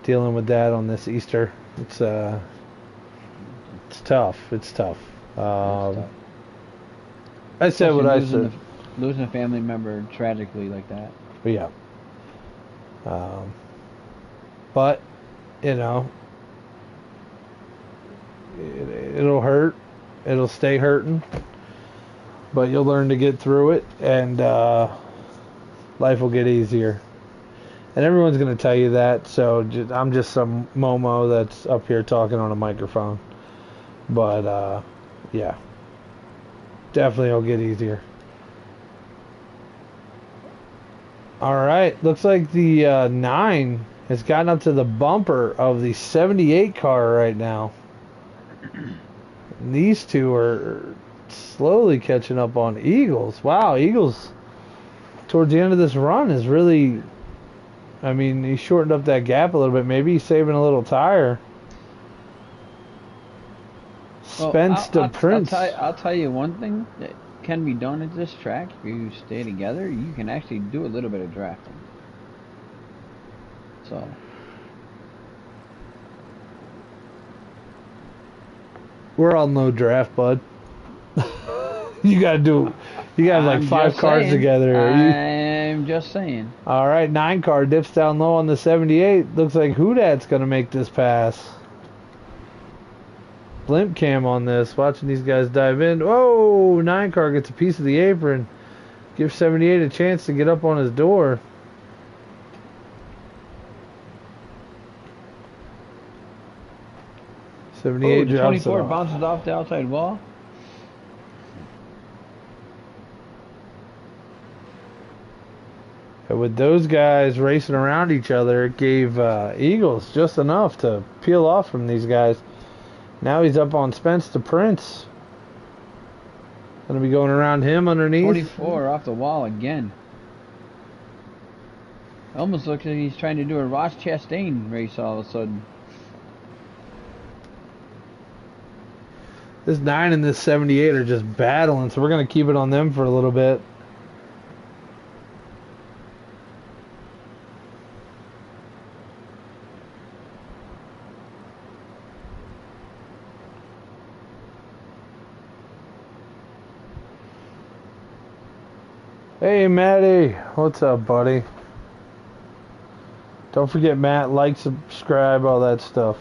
dealing with that on this Easter. It's tough. It's tough. I said what I said. Losing a family member tragically like that. But yeah. But, you know, it'll hurt. It'll stay hurting. But you'll learn to get through it, and life will get easier. And everyone's going to tell you that, so I'm just some Momo that's up here talking on a microphone. But, yeah. Definitely it'll get easier. Alright, looks like the 9 has gotten up to the bumper of the 78 car right now. And these two are slowly catching up on Eagles. Wow, Eagles towards the end of this run is really... I mean, he shortened up that gap a little bit. Maybe he's saving a little tire. Spence to Prince. I'll tell you one thing that can be done at this track. If you stay together, you can actually do a little bit of drafting. So. We're all no draft, bud. You gotta have like 5 cars together. I'm just saying. All right, 9 car dips down low on the 78. Looks like Hudat's gonna make this pass. Blimp cam on this. Watching these guys dive in. Oh, 9 car gets a piece of the apron. Gives 78 a chance to get up on his door. Oh, 78 the drops 24 it off. bounces off the outside wall. And with those guys racing around each other, it gave Eagles just enough to peel off from these guys. Now he's up on Spence to Prince. Gonna be going around him underneath. 44 off the wall again. Almost looks like he's trying to do a Ross Chastain race all of a sudden. This 9 and this 78 are just battling, so we're gonna keep it on them for a little bit. Hey Matty, what's up, buddy? Don't forget, Matt, like, subscribe, all that stuff.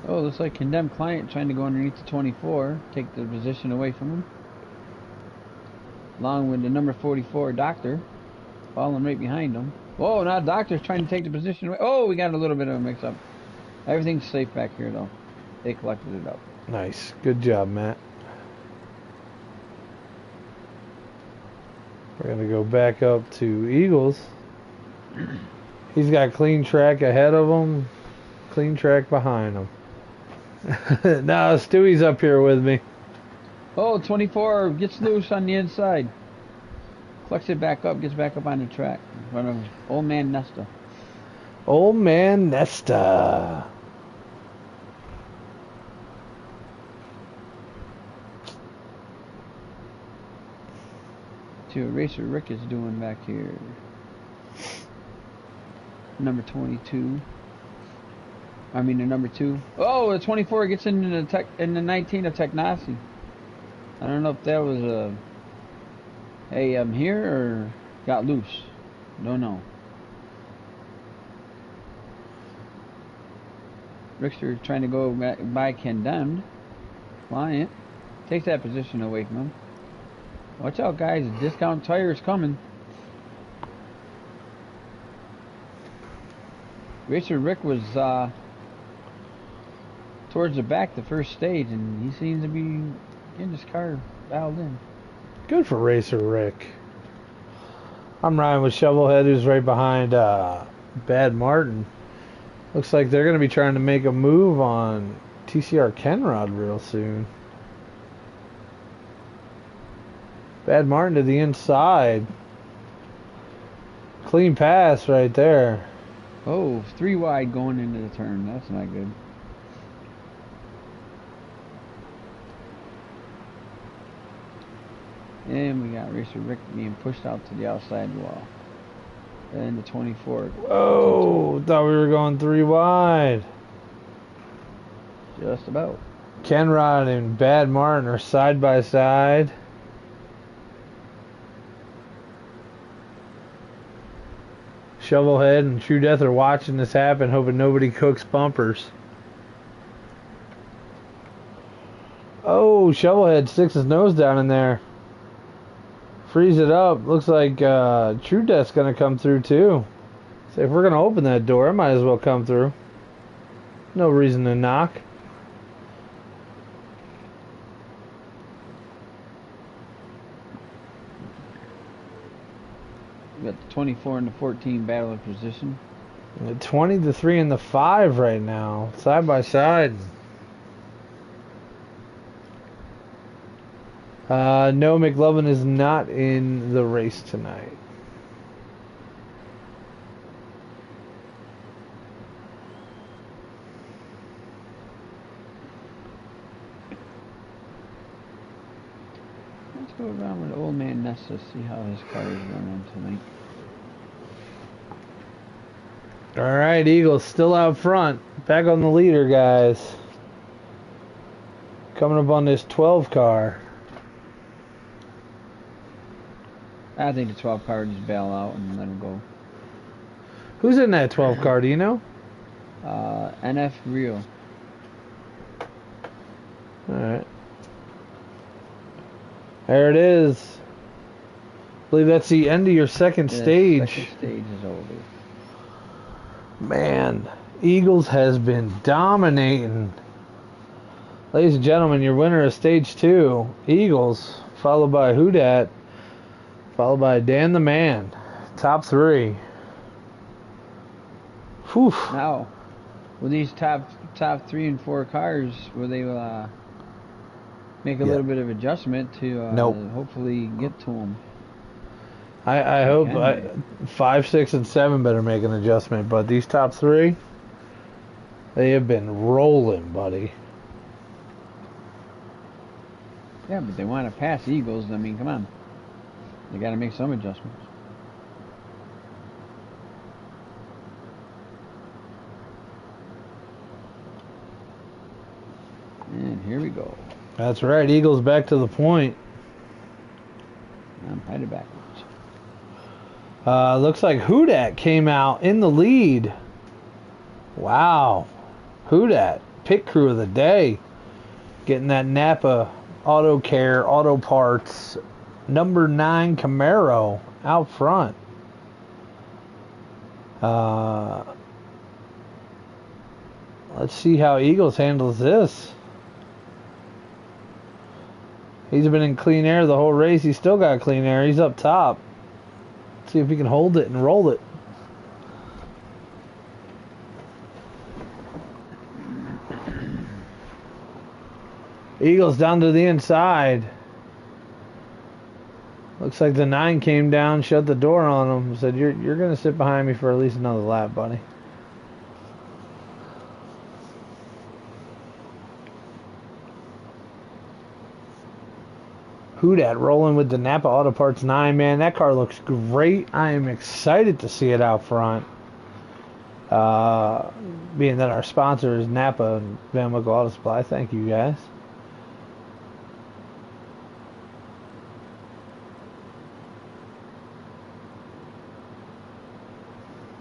Oh, looks like condemned client trying to go underneath the 24, take the position away from him. Along with the number 44 Doctor, following right behind him. Oh, now Doctor's trying to take the position away. Oh, we got a little bit of a mix-up. Everything's safe back here, though. They collected it up. Nice. Good job, Matt. We're going to go back up to Eagles. He's got clean track ahead of him, clean track behind him. Now Stewie's up here with me. Oh, 24 gets loose on the inside. Collects it back up, gets back up on the track in front of Old Man Nesta. Old Man Nesta. See what Racer Rick is doing back here. Number 22. I mean the number 2. Oh, the 24 gets into the 19 of Technasi. I don't know if that was a hey, I'm here or got loose. Don't know. Rickster trying to go by condemned. Client takes that position away from him. Watch out, guys. Discount tires coming. Racer Rick was towards the back the first stage, and he seems to be getting his car dialed in. Good for Racer Rick. I'm riding with Shovelhead, who's right behind Bad Martin. Looks like they're going to be trying to make a move on TCR Kenrod real soon. Bad Martin to the inside. Clean pass right there. Oh, 3 wide going into the turn. That's not good. And we got Racer Rick being pushed out to the outside wall. And the 24. Oh, thought we were going 3 wide. Just about. Kenrod and Bad Martin are side by side. Shovelhead and True Death are watching this happen, hoping nobody cooks bumpers. Oh, Shovelhead sticks his nose down in there. Frees it up. Looks like True Death's going to come through too. So if we're going to open that door, it might as well come through. No reason to knock. We got the 24 and the 14 battle of position. The 20, the 3, and the 5 right now. Side by side. No, McLovin is not in the race tonight. Let's go around with Old Man Nessa, see how his car is running tonight. Alright, Eagles still out front. Back on the leader, guys. Coming up on this 12 car. I think the 12 car just bail out and let him go. Who's in that 12 car, do you know? NF Rio. Alright. There it is. I believe that's the end of your second stage. Second stage is over. Man, Eagles has been dominating. Ladies and gentlemen, your winner of stage 2, Eagles, followed by Who Dat, followed by Dan the Man. Top 3. Whew. Now, with these top 3 and 4 cars, will they make a little bit of adjustment to hopefully get to them? I hope 5, 6, and 7 better make an adjustment, but these top 3, they have been rolling, buddy. Yeah, but they want to pass Eagles. I mean, come on. They got to make some adjustments. And here we go. That's right, Eagles back to the point. I'm headed backwards. Looks like Who Dat came out in the lead. Wow. Who Dat, pit crew of the day. Getting that Napa Auto Care, Auto Parts, number 9 Camaro out front. Let's see how Eagles handles this. He's been in clean air the whole race. He's still got clean air. He's up top. See if he can hold it and roll it. Eagles down to the inside. Looks like the 9 came down, shut the door on him, said, you're going to sit behind me for at least another lap, buddy. Who Dat rolling with the Napa Auto Parts 9, man. That car looks great. I am excited to see it out front. Being that our sponsor is Napa and Van Wickle Auto Supply. Thank you, guys.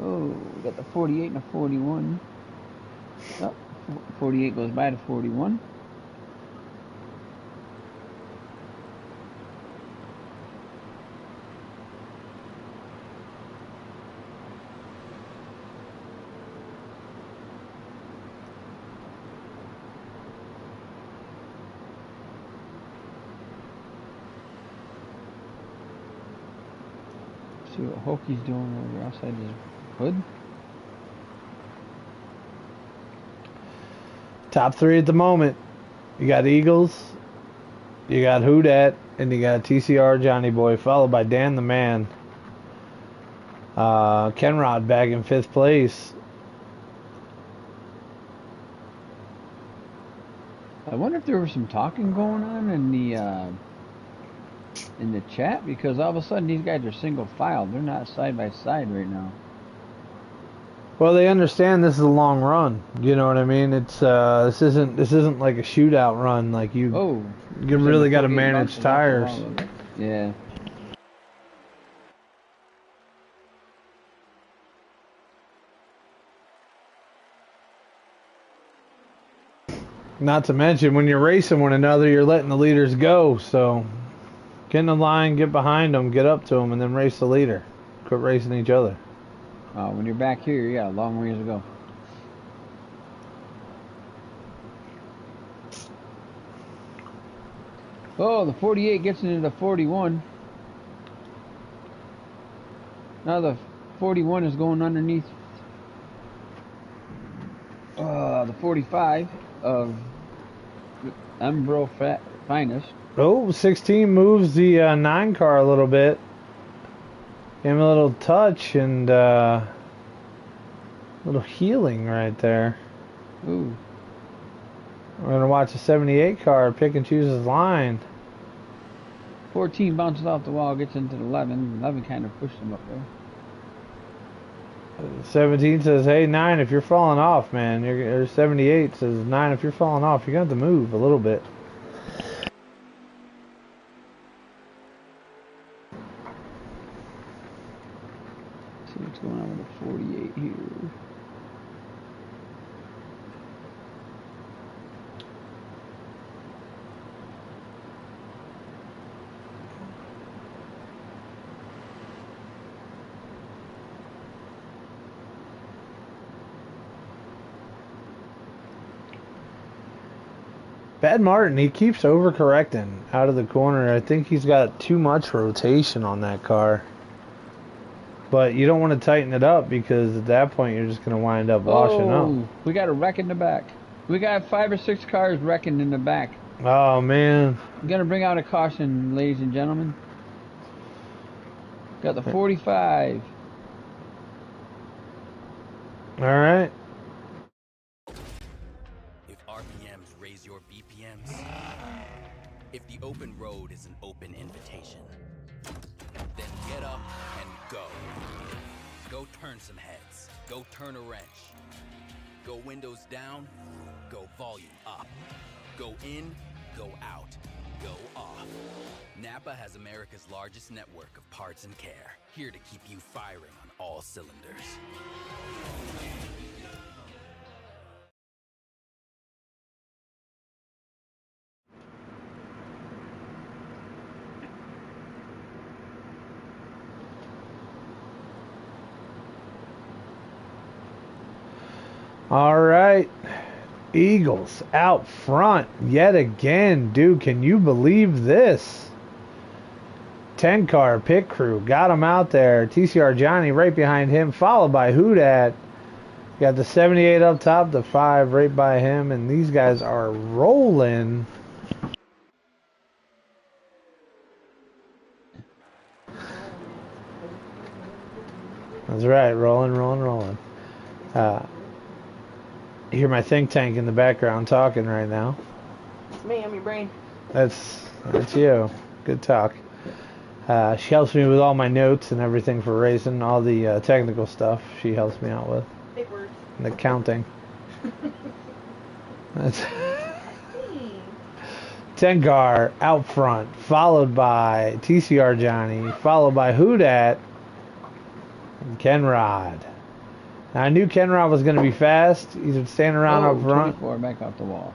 Oh, we got the 48 and the 41. Oh, 48 goes by to 41. See what Hokey's doing over outside his hood. Top 3 at the moment. You got Eagles, You got Who Dat, and you got TCR Johnny Boy, followed by Dan the Man. Kenrod back in 5th place. I wonder if there was some talking going on in the chat, because all of a sudden these guys are single file. They're not side by side right now. Well, they understand this is a long run. You know what I mean? It's this isn't like a shootout run. Like you really got to manage tires. Yeah. Not to mention, when you're racing one another, you're letting the leaders go. So get in the line, get behind them, get up to them, and then race the leader. Quit racing each other. When you're back here, you got a long ways to go. Oh, the 48 gets into the 41. Now the 41 is going underneath the 45 of Embro Finest. Oh, 16 moves the 9 car a little bit. Give him a little touch and a little healing right there. Ooh. We're going to watch the 78 car pick and choose his line. 14 bounces off the wall, gets into the 11. 11 kind of pushed him up there. 17 says, hey, 9, if you're falling off, man. Or 78 says, 9, if you're falling off, you're going to have to move a little bit. Let's see what's going on with the 48 here. Bad Martin, he keeps overcorrecting out of the corner. I think he's got too much rotation on that car. But you don't want to tighten it up, because at that point you're just going to wind up washing up. We got a wreck in the back. We got 5 or 6 cars wrecking in the back. Oh, man. I'm going to bring out a caution, ladies and gentlemen. Got the 45. All right. If the open road is an open invitation, then get up and go. Go turn some heads. Go turn a wrench. Go windows down. Go volume up. Go in. Go out. Go off. Napa has America's largest network of parts and care, here to keep you firing on all cylinders. All right. Eagles out front yet again. Dude, can you believe this? 10 car pit crew got him out there. TCR Johnny right behind him, followed by Who Dat. Got the 78 up top, the 5 right by him, and these guys are rolling. That's right, rolling. You hear my think tank in the background talking right now. It's me, I'm your brain. That's you. Good talk. She helps me with all my notes and everything for racing, all the technical stuff she helps me out with. Big words. And the counting. That's 10 car out front, followed by TCR Johnny, followed by Who Dat and Kenrod. Now, I knew Kenrod was going to be fast. He's standing around up front. 24 back off the wall.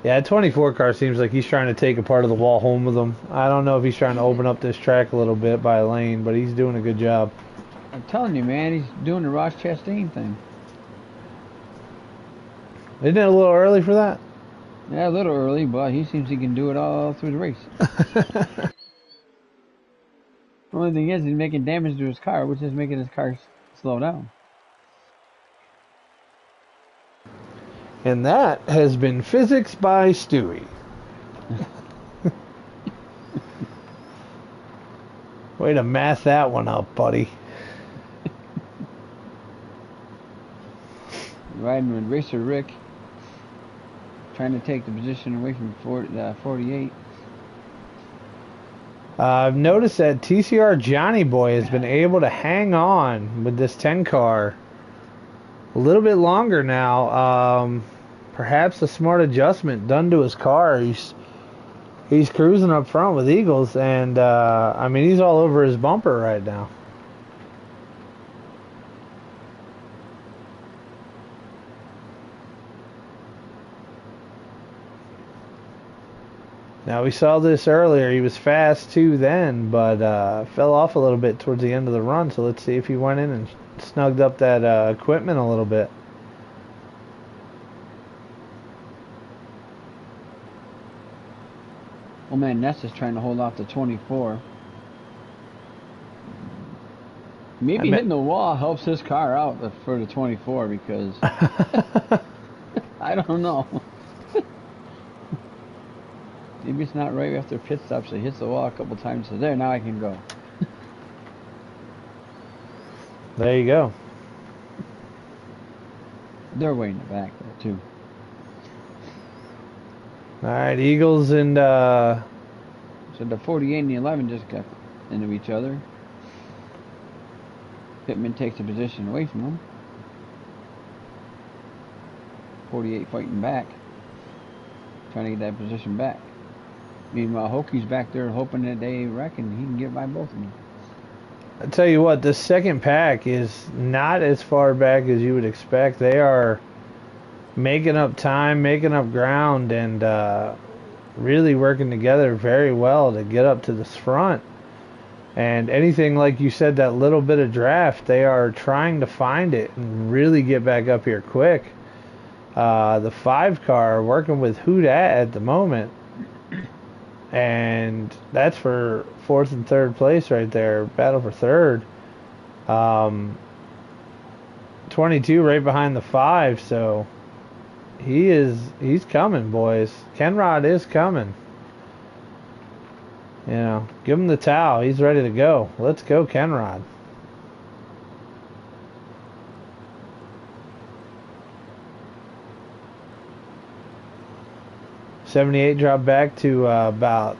Yeah, 24 car seems like he's trying to take a part of the wall home with him. I don't know if he's trying to open up this track a little bit by lane, but he's doing a good job. I'm telling you, man, he's doing the Ross Chastain thing. Isn't it a little early for that? Yeah, a little early, but he seems he can do it all through the race. The only thing is, he's making damage to his car, which is making his car slow down. And that has been Physics by Stewie. Way to math that one up, buddy. Riding with Racer Rick. Trying to take the position away from 48. I've noticed that TCR Johnny Boy has been able to hang on with this 10 car a little bit longer now. Perhaps a smart adjustment done to his car. He's cruising up front with Eagles, and I mean, he's all over his bumper right now. Now, we saw this earlier. He was fast too then, but fell off a little bit towards the end of the run. So let's see if he went in and snugged up that equipment a little bit. Oh man, Ness is trying to hold off the 24. Maybe hitting the wall helps his car out for the 24 because I don't know. Maybe it's not right after pit stops. So he hits the wall a couple times. So there, now I can go. There you go. They're way in the back there too. All right, Eagles and So the 48 and the 11 just got into each other. Pittman takes the position away from him. 48 fighting back, trying to get that position back. Meanwhile, Hoki's back there hoping that they reckon he can get by both of them. I tell you what, the second pack is not as far back as you would expect. They are making up time, making up ground, and really working together very well to get up to this front. And anything, like you said, that little bit of draft, they are trying to find it and really get back up here quick. The 5 car working with Who Dat at the moment. And that's for 4th and 3rd place right there. Battle for 3rd. 22 right behind the 5. So he's coming, boys. Kenrod is coming. You know, give him the towel. He's ready to go. Let's go, Kenrod. '78 dropped back to about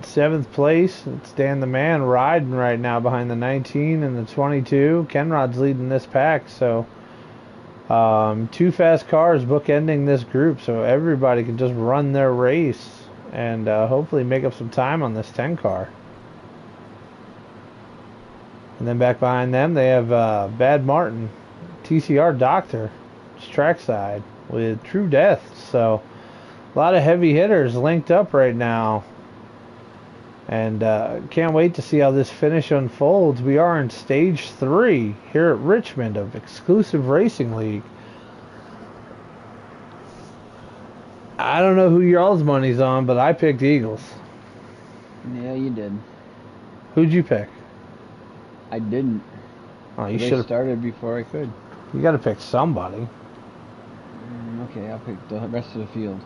7th place. It's Dan the Man riding right now behind the 19 and the 22. Kenrod's leading this pack, so 2 fast cars bookending this group, so everybody can just run their race and hopefully make up some time on this 10 car. And then back behind them, they have Bad Martin, TCR Doctor, it's trackside with True Death. So a lot of heavy hitters linked up right now. And can't wait to see how this finish unfolds. We are in stage 3 here at Richmond of Exclusive Racing League. I don't know who y'all's money's on, but I picked Eagles. Yeah, you did. Who'd you pick? I didn't. Oh, you They should have. started before I could. You got to pick somebody. Okay, I'll pick the rest of the field.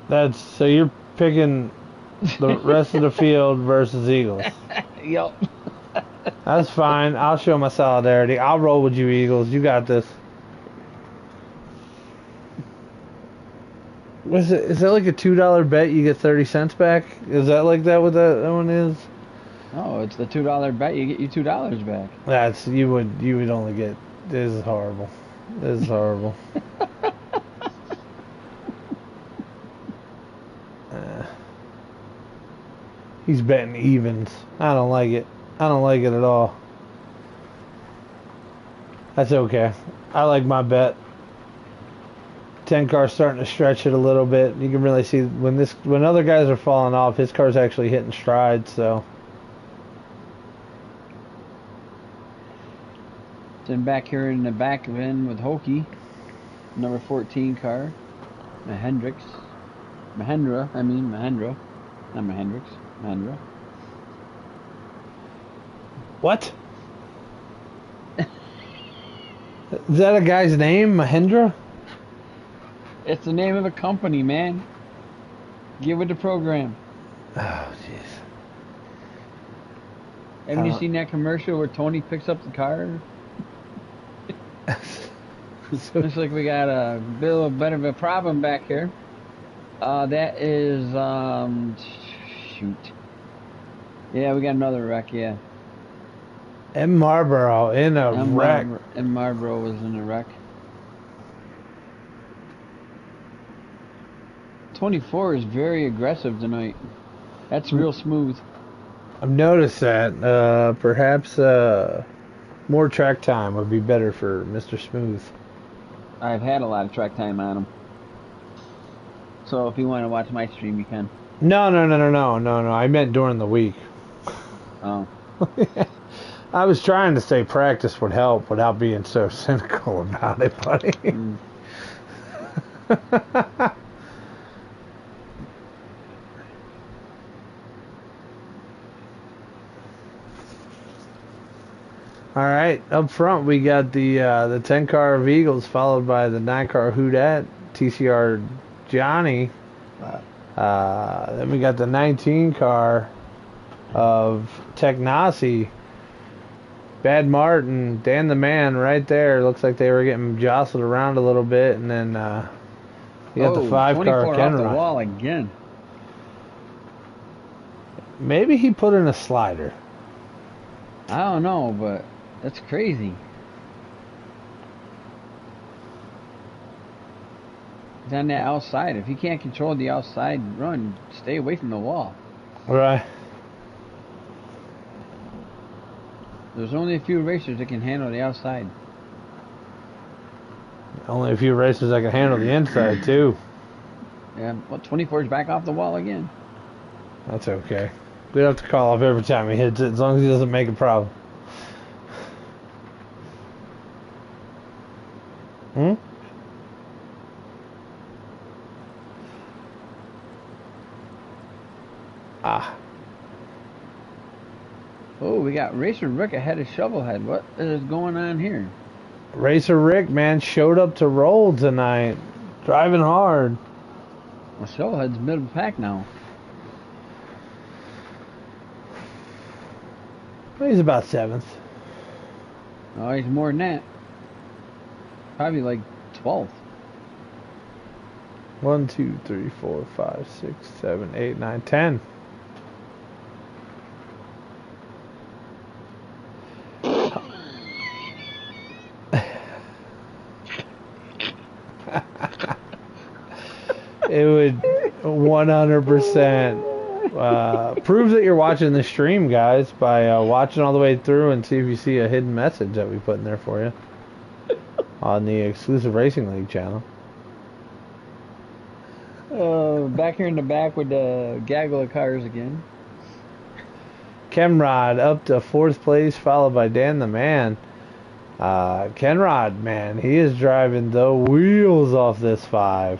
That's so you're picking the rest of the field versus Eagles. Yep. That's fine. I'll show my solidarity. I'll roll with you, Eagles. You got this. Is that like a $2 bet? You get 30 cents back? Is that like that? What that one is? Oh, it's the $2 bet. You get you $2 back. That's you would only get. This is horrible. This is horrible. He's betting evens. I don't like it. I don't like it at all. That's okay. I like my bet. 10 car's starting to stretch it a little bit. You can really see when other guys are falling off, his car's actually hitting stride. So. Then back here in the back end with Hokie, number 14 car, Mahendra. Not Mahendra. What? Is that a guy's name, Mahendra? It's the name of a company, man. Get with the program. Oh, jeez. Haven't you seen that commercial where Tony picks up the car? Looks like we got a bit of a problem back here. That is, shoot. Yeah, we got another wreck, yeah. M. Marlboro in a wreck. And Marlboro was in a wreck. 24 is very aggressive tonight. That's real smooth. I've noticed that. Perhaps more track time would be better for Mr. Smooth. I've had a lot of track time on him. So if you want to watch my stream, you can. No. I meant during the week. Oh. I was trying to say practice would help without being so cynical about it, buddy. All right, up front we got the 10 car of Eagles, followed by the 9 car Who-Dat, TCR Johnny. Then we got the 19 car of Technasi, Bad Martin, Dan the Man right there. Looks like they were getting jostled around a little bit, and then you got the 5 car 24 off the Kenrod. wall again. Maybe he put in a slider. I don't know, but that's crazy. He's on that outside. If you can't control the outside run, stay away from the wall. Right. There's only a few racers that can handle the outside. Only a few racers that can handle the inside, too. Yeah, well, 24 is back off the wall again. That's okay. We don't have to call off every time he hits it, as long as he doesn't make a problem. Oh, we got Racer Rick ahead of Shovelhead. What is going on here? Racer Rick, man, showed up to roll tonight. Driving hard. Well, Shovelhead's middle of the pack now. Well, he's about 7th. Oh, he's more than that. Probably like 12th. 1, 2, 3, 4, 5, 6, 7, 8, 9, 10. It would 100% prove that you're watching the stream, guys, by watching all the way through and see if you see a hidden message that we put in there for you on the Exclusive Racing League channel. Back here in the back with the gaggle of cars again. Kenrod up to 4th place, followed by Dan the Man. Kenrod, man, he is driving the wheels off this 5.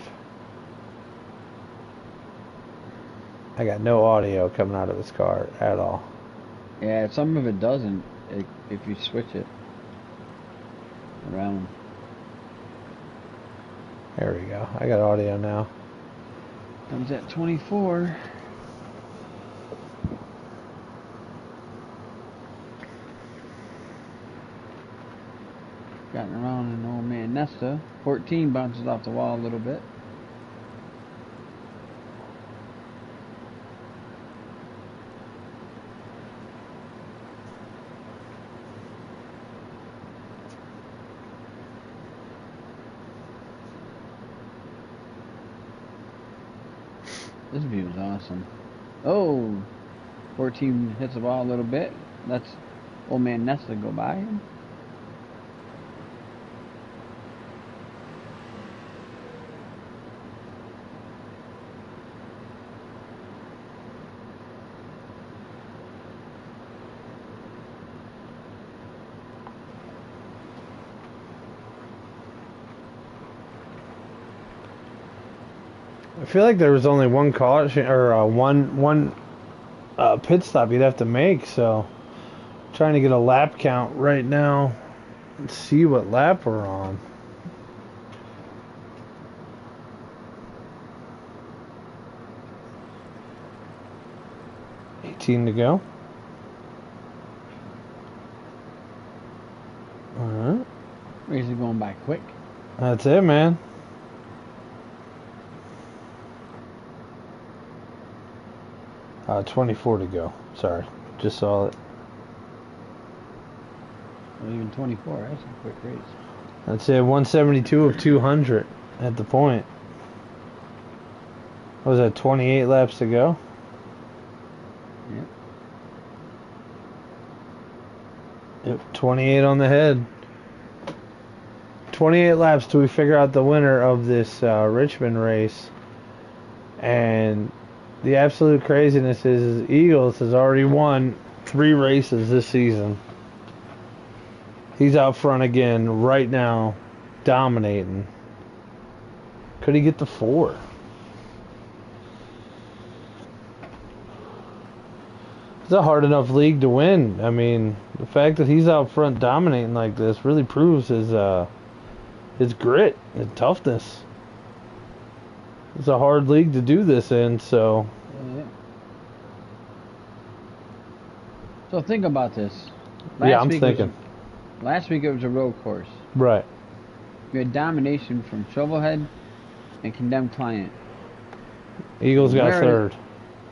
I got no audio coming out of his car at all. Yeah, some of it doesn't if you switch it around. There we go. I got audio now. Comes at 24. Gotten around an old man Nesta. 14 bounces off the wall a little bit. This view is awesome. Oh, 14 hits the ball a little bit. That's old man Nesta go by him. I feel like there was only one caution or one pit stop you'd have to make, so I'm trying to get a lap count right now and see what lap we're on. 18 to go. Alright. Race is going by quick. That's it, man. 24 to go. Sorry. Just saw it. Well, even 24. That's a quick race. That's it. 172 of 200 at the point. What was that, 28 laps to go? Yep. Yep, 28 on the head. 28 laps till we figure out the winner of this Richmond race. And the absolute craziness is Eagles has already won 3 races this season. He's out front again right now, dominating. Could he get the 4? It's a hard enough league to win. I mean, the fact that he's out front dominating like this really proves his grit, his toughness. It's a hard league to do this in, so. Yeah. So think about this. I'm thinking. Last week it was a road course. Right. You had domination from Shovelhead and Condemned Client. Eagles got third.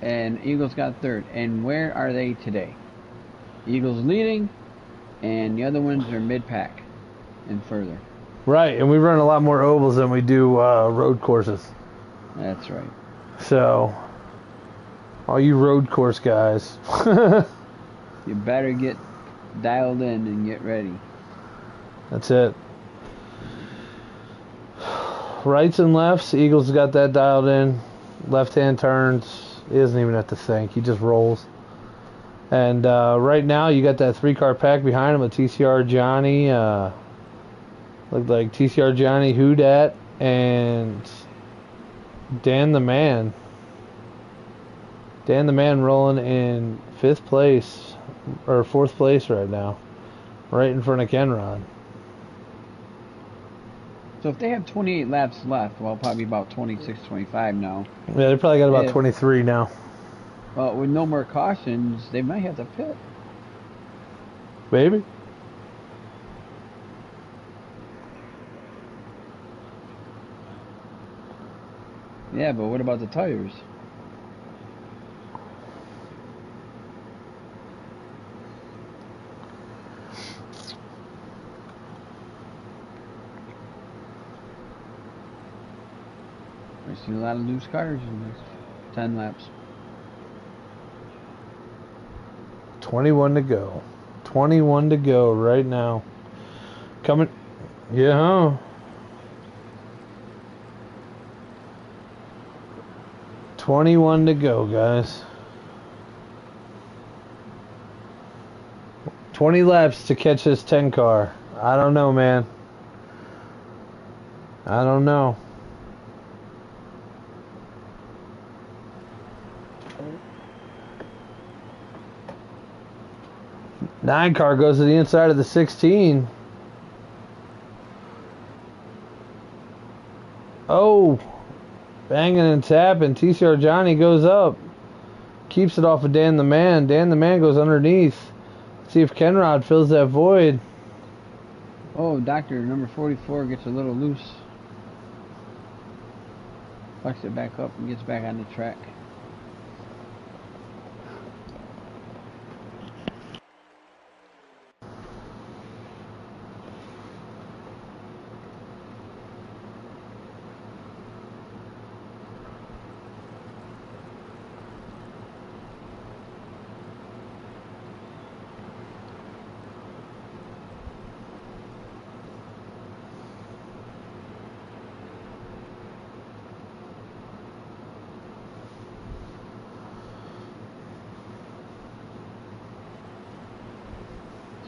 And Eagles got third. And where are they today? Eagles leading, and the other ones are mid-pack and further. Right, and we run a lot more ovals than we do road courses. That's right. So, all you road course guys. You better get dialed in and get ready. That's it. Rights and lefts, Eagles got that dialed in. Left-hand turns, he doesn't even have to think. He just rolls. And right now, you got that 3-car pack behind him with TCR Johnny. Looked like TCR Johnny, Who Dat, and Dan the Man. Dan the Man rolling in 5th place, or 4th place right now. Right in front of Kenrod. So if they have 28 laps left, well, probably about 26, 25 now. Yeah, they probably got about 23 now. Well, with no more cautions, they might have to pit. Maybe. Yeah, but what about the tires? I've seen a lot of loose cars in this 10 laps. 21 to go. 21 to go right now. Coming. Yeah, huh? 21 to go, guys. 20 laps to catch this 10 car. I don't know, man. I don't know. Nine car goes to the inside of the 16. Oh, banging and tapping. TCR Johnny goes up. Keeps it off of Dan the Man. Dan the Man goes underneath. See if Kenrod fills that void. Oh, Doctor number 44 gets a little loose. Fucks it back up and gets back on the track.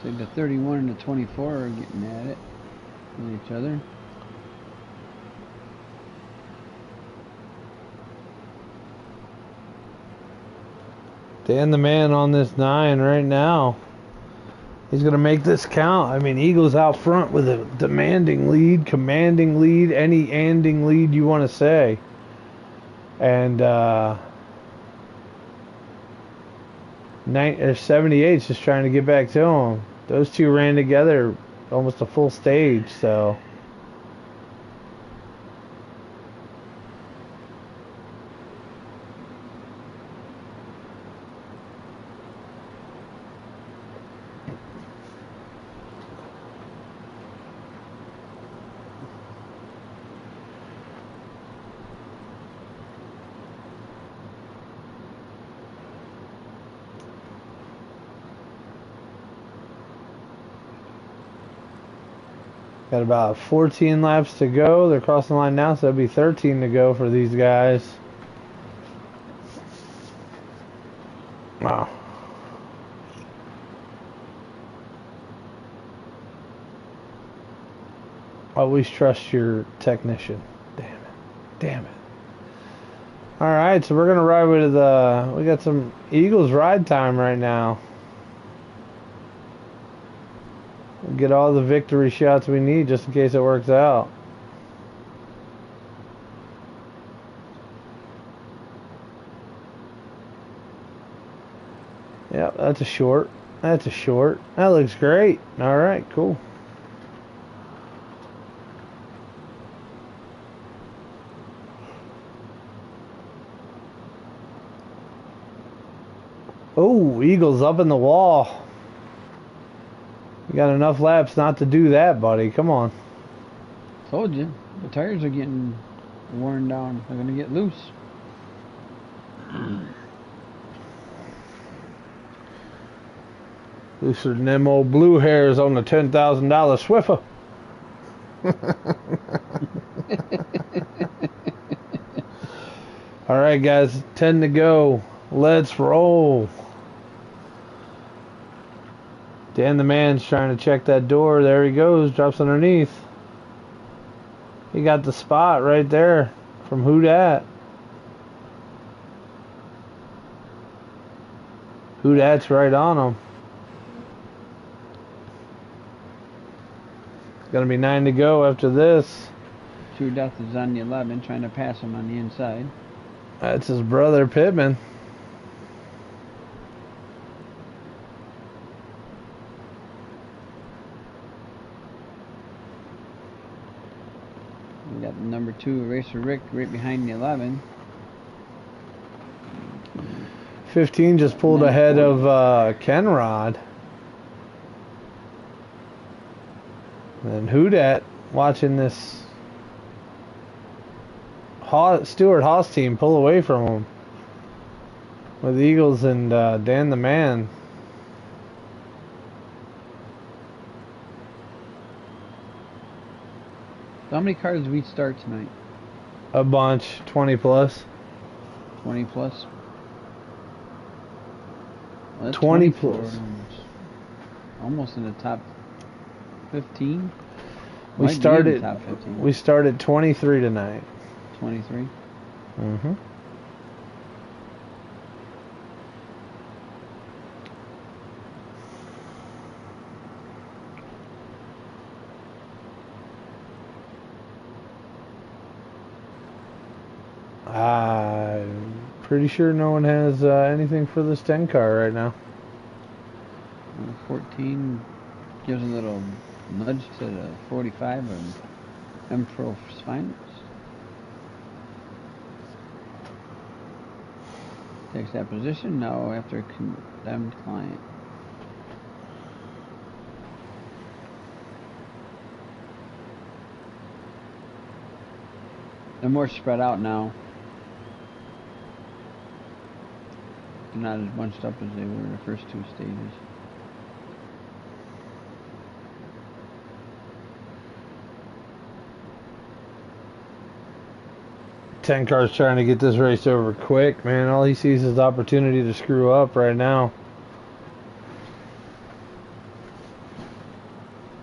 So the 31 and the 24 are getting at it with each other. Dan the Man on this 9 right now. He's going to make this count. I mean, Eagles out front with a demanding lead, commanding lead, any anding lead you want to say. And 78's just trying to get back to him. Those two ran together almost a full stage, so. Got about 14 laps to go. They're crossing the line now, so that'll be 13 to go for these guys. Wow. Always trust your technician. Damn it. Damn it. Alright, so we're going to ride with we got some Eagles ride time right now. Get all the victory shots we need just in case it works out. Yep, that's a short. That's a short. That looks great. Alright, cool. Oh, Eagles up in the wall. You got enough laps not to do that, buddy. Come on. Told you. The tires are getting worn down. They're going to get loose. Looser than them old blue hairs on the $10,000 Swiffer. All right, guys. 10 to go. Let's roll. Dan the man's trying to check that door. There he goes. Drops underneath. He got the spot right there from Who Dat. Who Dat's right on him. It's going to be 9 to go after this. True Death is on the 11, trying to pass him on the inside. That's his brother, Pittman. We got number 2, Racer Rick, right behind the 11. 15 just pulled ahead of Kenrod. And Who Dat watching this Stuart Haas team pull away from him. With the Eagles and Dan the Man. How many cars did we start tonight? A bunch, 20 plus. 20 plus? Well, that's 20 24, plus. Almost in the top 15. We Might be in started. the top 15. We started 23 tonight. 23. Mm-hmm. I'm pretty sure no one has anything for this 10 car right now. 14 gives a little nudge to the 45 and M-Pro's finals. Takes that position now after a condemned client. They're more spread out now. They're not as bunched up as they were in the first two stages. Ten car's trying to get this race over quick, man. All he sees is the opportunity to screw up right now.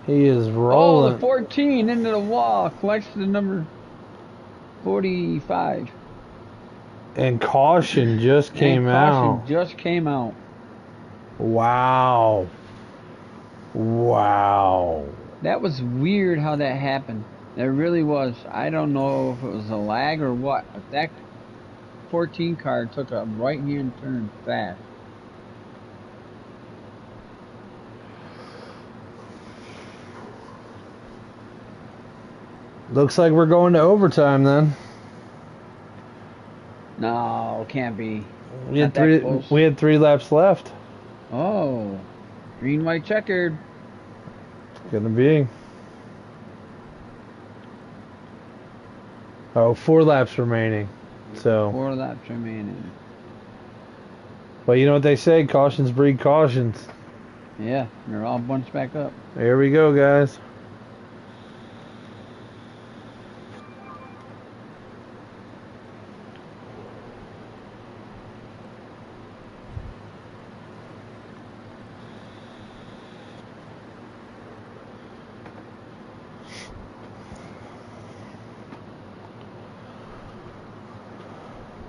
He is rolling. Oh, the 14 into the wall, collects the number 45. And caution just came out. Caution just came out. Wow. Wow. That was weird how that happened. It really was. I don't know if it was a lag or what, but that 14 car took a right-hand turn fast. Looks like we're going to overtime then. No, can't be. We Not had that three. close. We had 3 laps left. Oh, green, white, checkered. Gonna be. Oh, 4 laps remaining. So. 4 laps remaining. Well, you know what they say, cautions breed cautions. Yeah, they're all bunched back up. Here we go, guys.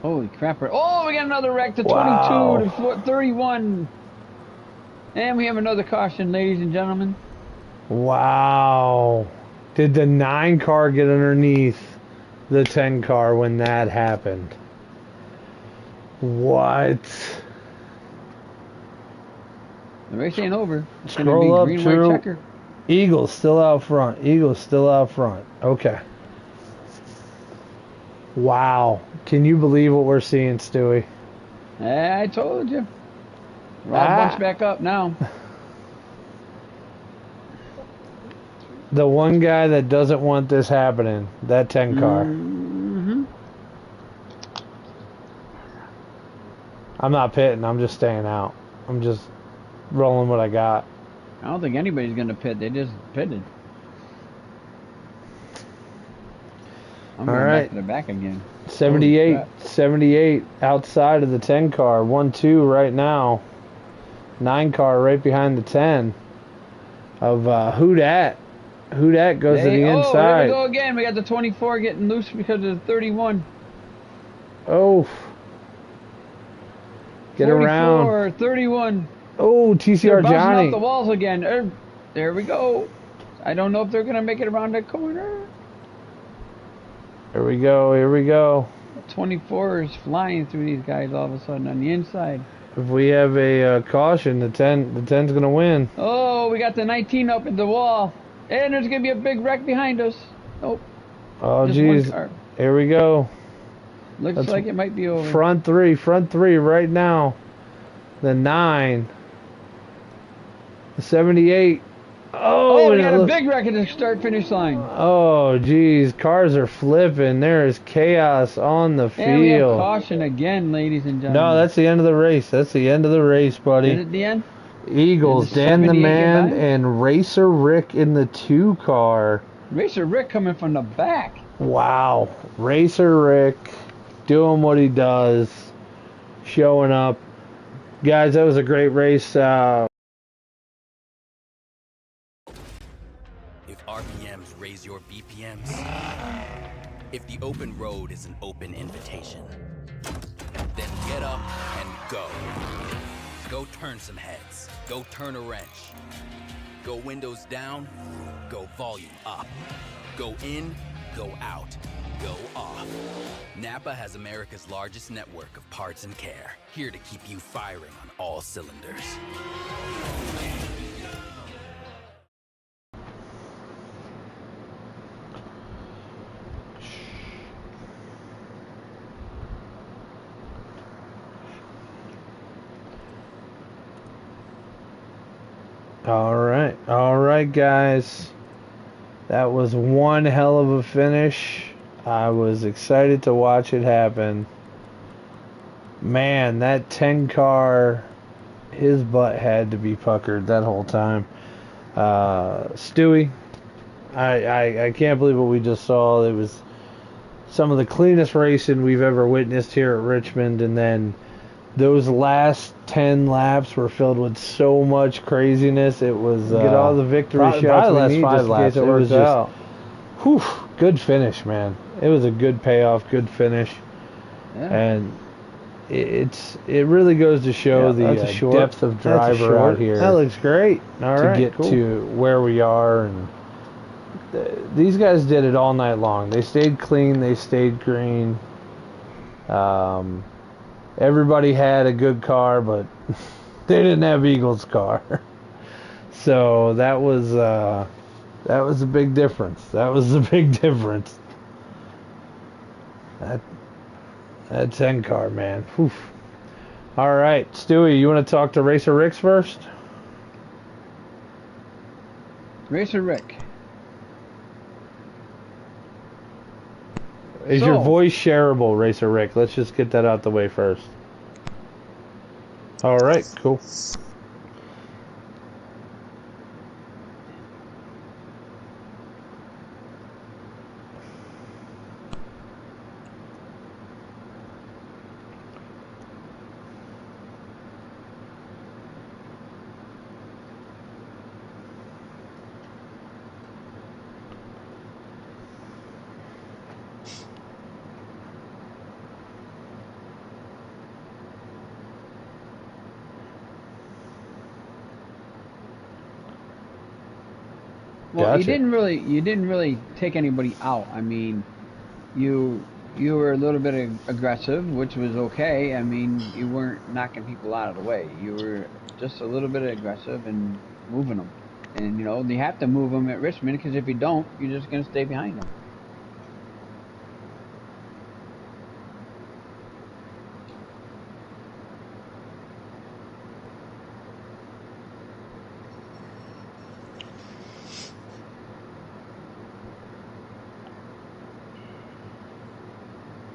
Holy crap. Oh, we got another wreck to Wow. 22 to 31. And we have another caution, ladies and gentlemen. Wow. Did the 9 car get underneath the 10 car when that happened? What? The race ain't over. It's Scroll going up, to be green, Drew. white, checker. Eagles still out front. Eagles still out front. Okay. Wow. Can you believe what we're seeing, Stewie? I told you. We're all bunched back up now. The one guy that doesn't want this happening, that 10 car. Mm-hmm. I'm not pitting. I'm just staying out. I'm just rolling what I got. I don't think anybody's going to pit. They just pitted. I'm All going right. back to the back again. 78 outside of the 10 car. 1-2 right now. 9 car right behind the 10 of who dat. Who dat goes to the Oh, inside. here we go again. We got the 24 getting loose because of the 31. Oh. Get 44, around. 31. Oh, They're TCR bouncing Johnny. off the walls again. There we go. I don't know if they're going to make it around the corner. Here we go. Here we go. 24 is flying through these guys all of a sudden on the inside. If we have a caution, the 10's going to win. Oh, we got the 19 up at the wall. And there's going to be a big wreck behind us. Nope. Oh, Just one geez. car. Here we go. Looks like it might be over. Front three right now. The 9. The 78. Oh, we and got it a looks- big wreck at the start-finish line. Oh, geez. Cars are flipping. There is chaos on the And we have field. caution again, ladies and gentlemen. No, that's the end of the race. That's the end of the race, buddy. Is it the end? Eagles, Did the Dan the 78 get Man, by? and Racer Rick in the 2 car. Racer Rick coming from the back. Wow. Racer Rick doing what he does, showing up. Guys, that was a great race. If RPMs raise your BPMs, if the open road is an open invitation, then get up and go. Go turn some heads. Go turn a wrench. Go windows down. Go volume up. Go in. Go out. Go off. Napa has America's largest network of parts and care, here to keep you firing on all cylinders. All right, guys. That was one hell of a finish. I was excited to watch it happen. Man, that 10 car, his butt had to be puckered that whole time. Stewie, I can't believe what we just saw. It was some of the cleanest racing we've ever witnessed here at Richmond, and then those last 10 laps were filled with so much craziness. It was Get all the victory shots probably we last need 5 just in laps. case it was works just, out. whew, good finish, man. It was a good payoff, good finish, Yeah. and it really goes to show that's a the short. depth of That's a driver short. out here That looks great. All to right, get cool. to where we are. And these guys did it all night long. They stayed clean. They stayed green. Everybody had a good car, but they didn't have Eagles' car. So that was That was a big difference. That was a big difference. That 10 car, man. Whew. All right, Stewie, you want to talk to Racer Rick's first? Racer Rick. Is your voice shareable, Racer Rick? Let's just get that out the way first. All right, cool. Well, Gotcha. you didn't really take anybody out. I mean, you were a little bit aggressive, which was okay. I mean, you weren't knocking people out of the way. You were just a little bit aggressive and moving them. And you know, you have to move them at Richmond because if you don't, you're just going to stay behind them.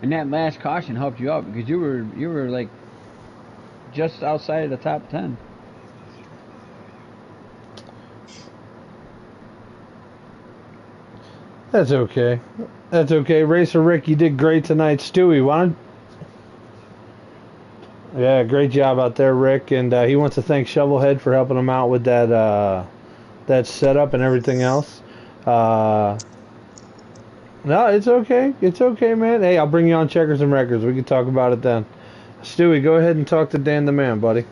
And that last caution helped you out because you were like just outside of the top 10. That's okay. That's okay. Racer Rick, you did great tonight. Stewie, why don't... Yeah, great job out there, Rick. And he wants to thank Shovelhead for helping him out with that that setup and everything else. No, it's okay. It's okay, man. Hey, I'll bring you on Checkers and Records. We can talk about it then. Stewie, go ahead and talk to Dan the Man, buddy.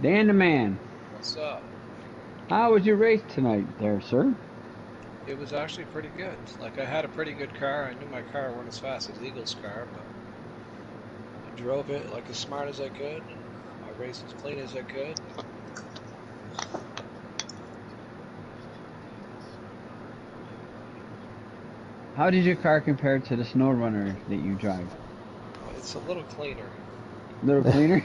Dan the Man. What's up? How was your race tonight there, sir? It was actually pretty good. Like, I had a pretty good car. I knew my car wasn't as fast as Eagle's car, but I drove it like as smart as I could, and I raced as clean as I could. How did your car compare to the Snow Runner that you drive? It's a little cleaner. A little cleaner?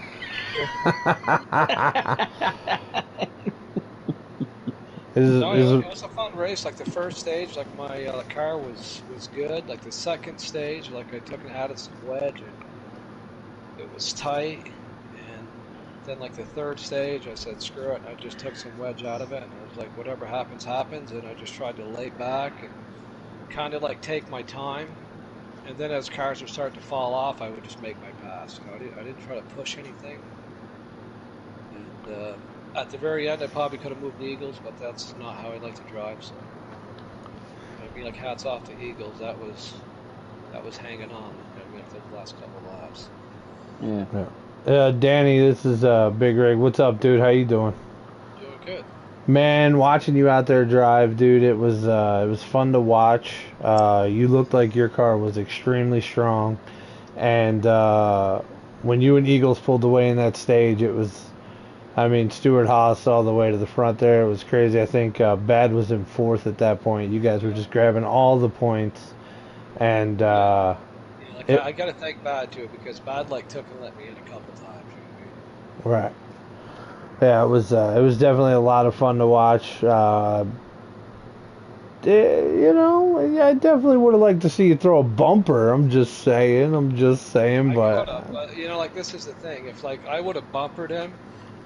It was a fun race. Like the first stage, like my car was good. Like the second stage, like I took and added some wedge, and it was tight. And then like the third stage, I said screw it. And I just took some wedge out of it, and I was like, whatever happens, happens. And I just tried to lay back and kind of like take my time. And then as cars were starting to fall off, I would just make my pass. You know, I didn't try to push anything. And at the very end, I probably could have moved the Eagles, but that's not how I like to drive. So, I mean, like hats off to Eagles. That was hanging on. I mean, for the last couple of laps. Yeah. Danny, this is Big Rig. What's up, dude? How you doing? Doing good. Man, watching you out there drive, dude, it was fun to watch. You looked like your car was extremely strong, and when you and Eagles pulled away in that stage, it was, I mean, Stuart Haas all the way to the front there. It was crazy. I think Bad was in fourth at that point. You guys were just grabbing all the points, and I got to thank Bad too, because Bad like took and let me in a couple times. You know what I mean? Right. Yeah, it was definitely a lot of fun to watch. You know, I definitely would have liked to see you throw a bumper. I'm just saying, but you know, like this is the thing. If like I would have bumpered him,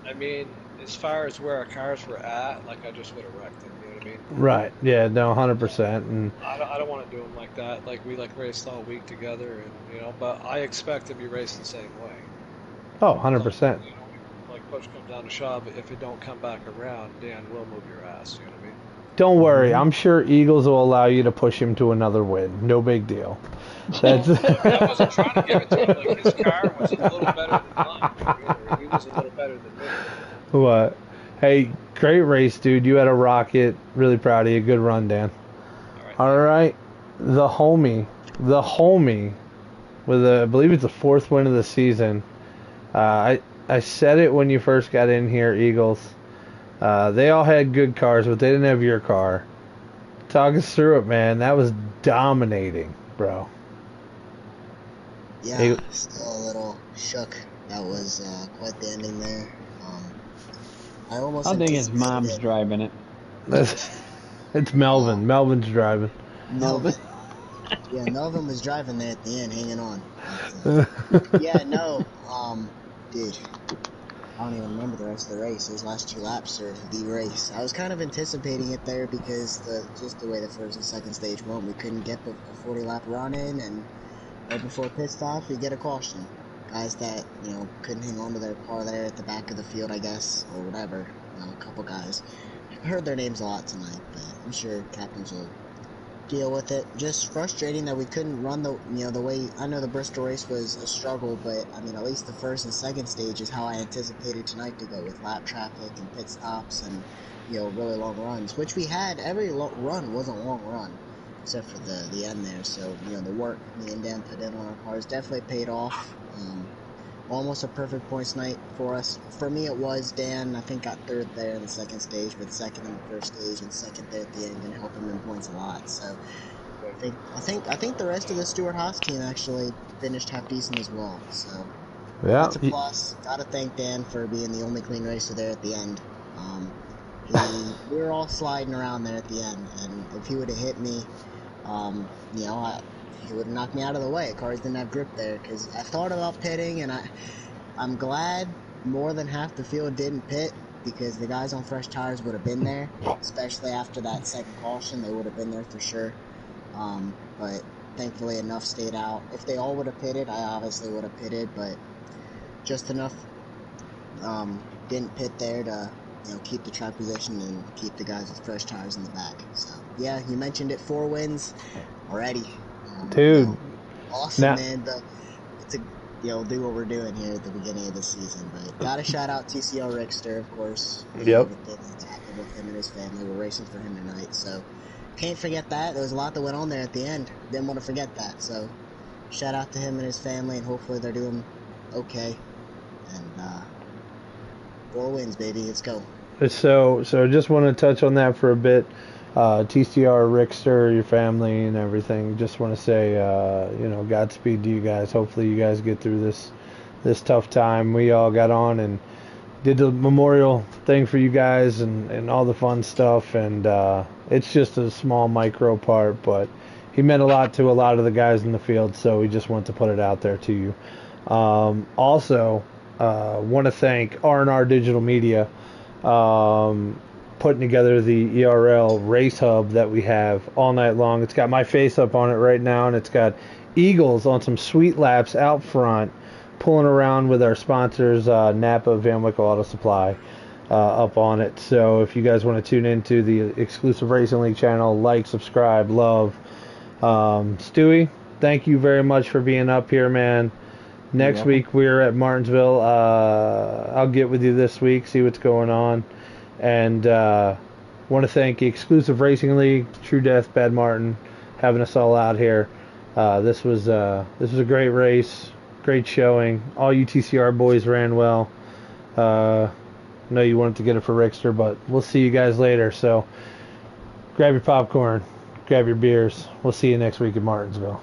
I mean, as far as where our cars were at, like I just would have wrecked him. You know what I mean? Right. Yeah. No. 100%. And I don't want to do him like that. Like we like raced all week together, and you know, but I expect to be raced the same way. Oh, 100%. Like push comes down to shove, if it don't come back around, Dan will move your ass. You know what I mean? Don't worry. I'm sure Eagles will allow you to push him to another win. No big deal. That's. I wasn't trying to give it to him. Like his car was a little better than mine. He was a little better than me. What? Hey, great race, dude. You had a rocket. Really proud of you. Good run, Dan. All right. The homie, with I believe it's the fourth win of the season. I said it when you first got in here, Eagles. They all had good cars, but they didn't have your car. talk us through it, man. That was dominating, bro. Yeah, still a little shook. That was quite the ending there. I almost I think his anticipated mom's it. driving it. It's Melvin. Melvin's driving. Melvin. Yeah, Melvin was driving there at the end, hanging on. Yeah, no, dude, I don't even remember the rest of the race. Those last 2 laps are the race. I was kind of anticipating it there because just the way the first and second stage went, we couldn't get a 40-lap run in, and right before pit stop, we get a caution. Guys that, couldn't hang on to their car there at the back of the field, I guess, or whatever. A couple guys. I heard their names a lot tonight, but I'm sure captains will deal with it. Just frustrating that we couldn't run the way. I know the Bristol race was a struggle, but I mean, at least the first and second stage is how I anticipated tonight to go, with lap traffic and pit stops and really long runs, which we had. Every run was a long run except for the end there. So the work me and Dan put in on our cars definitely paid off. Almost a perfect points night for us. For me, it was. Dan, I think, got third there in the second stage, but second in the first stage and second there at the end, gonna help him in points a lot. So I think the rest of the Stuart Haas team actually finished half decent as well. So Yeah. that's a plus. Gotta thank Dan for being the only clean racer there at the end. We were all sliding around there at the end, and if he would have hit me, he would have knocked me out of the way. Cars didn't have grip there, because I thought about pitting, and I'm glad more than half the field didn't pit, because the guys on fresh tires would have been there, especially after that second caution. They would have been there for sure. But thankfully enough stayed out. If they all would have pitted, I obviously would have pitted, but just enough didn't pit there to keep the track position and keep the guys with fresh tires in the back. So yeah, you mentioned it, 4 wins already. Dude, awesome, man. But to do what we're doing here at the beginning of the season. But gotta shout out TCR Rickster, of course. Yep. Everything that's happened with him and his family. We're racing for him tonight, so can't forget that. There was a lot that went on there at the end. Didn't want to forget that. So shout out to him and his family, and hopefully they're doing okay. And 4 wins, baby. Let's go. So just want to touch on that for a bit. TCR, Rickster, your family and everything. Just want to say, Godspeed to you guys. Hopefully you guys get through this tough time. We all got on and did the memorial thing for you guys and all the fun stuff. And it's just a small micro part, but he meant a lot to a lot of the guys in the field. So we just want to put it out there to you. Also, want to thank R&R Digital Media. Putting together the ERL race hub that we have all night long. It's got my face up on it right now, and it's got Eagles on some sweet laps out front, pulling around with our sponsors, Napa, Van Wickle Auto Supply, up on it. So if you guys want to tune into the exclusive Racing League channel, like, subscribe, love. Stewie, thank you very much for being up here, man. Next week we're at Martinsville. I'll get with you this week, see what's going on. And want to thank the exclusive Racing League, True Death, Bad Martin, having us all out here. This was a great race, great showing. All you TCR boys ran well. I know you wanted to get it for Rickster, but we'll see you guys later. So grab your popcorn, grab your beers. We'll see you next week in Martinsville.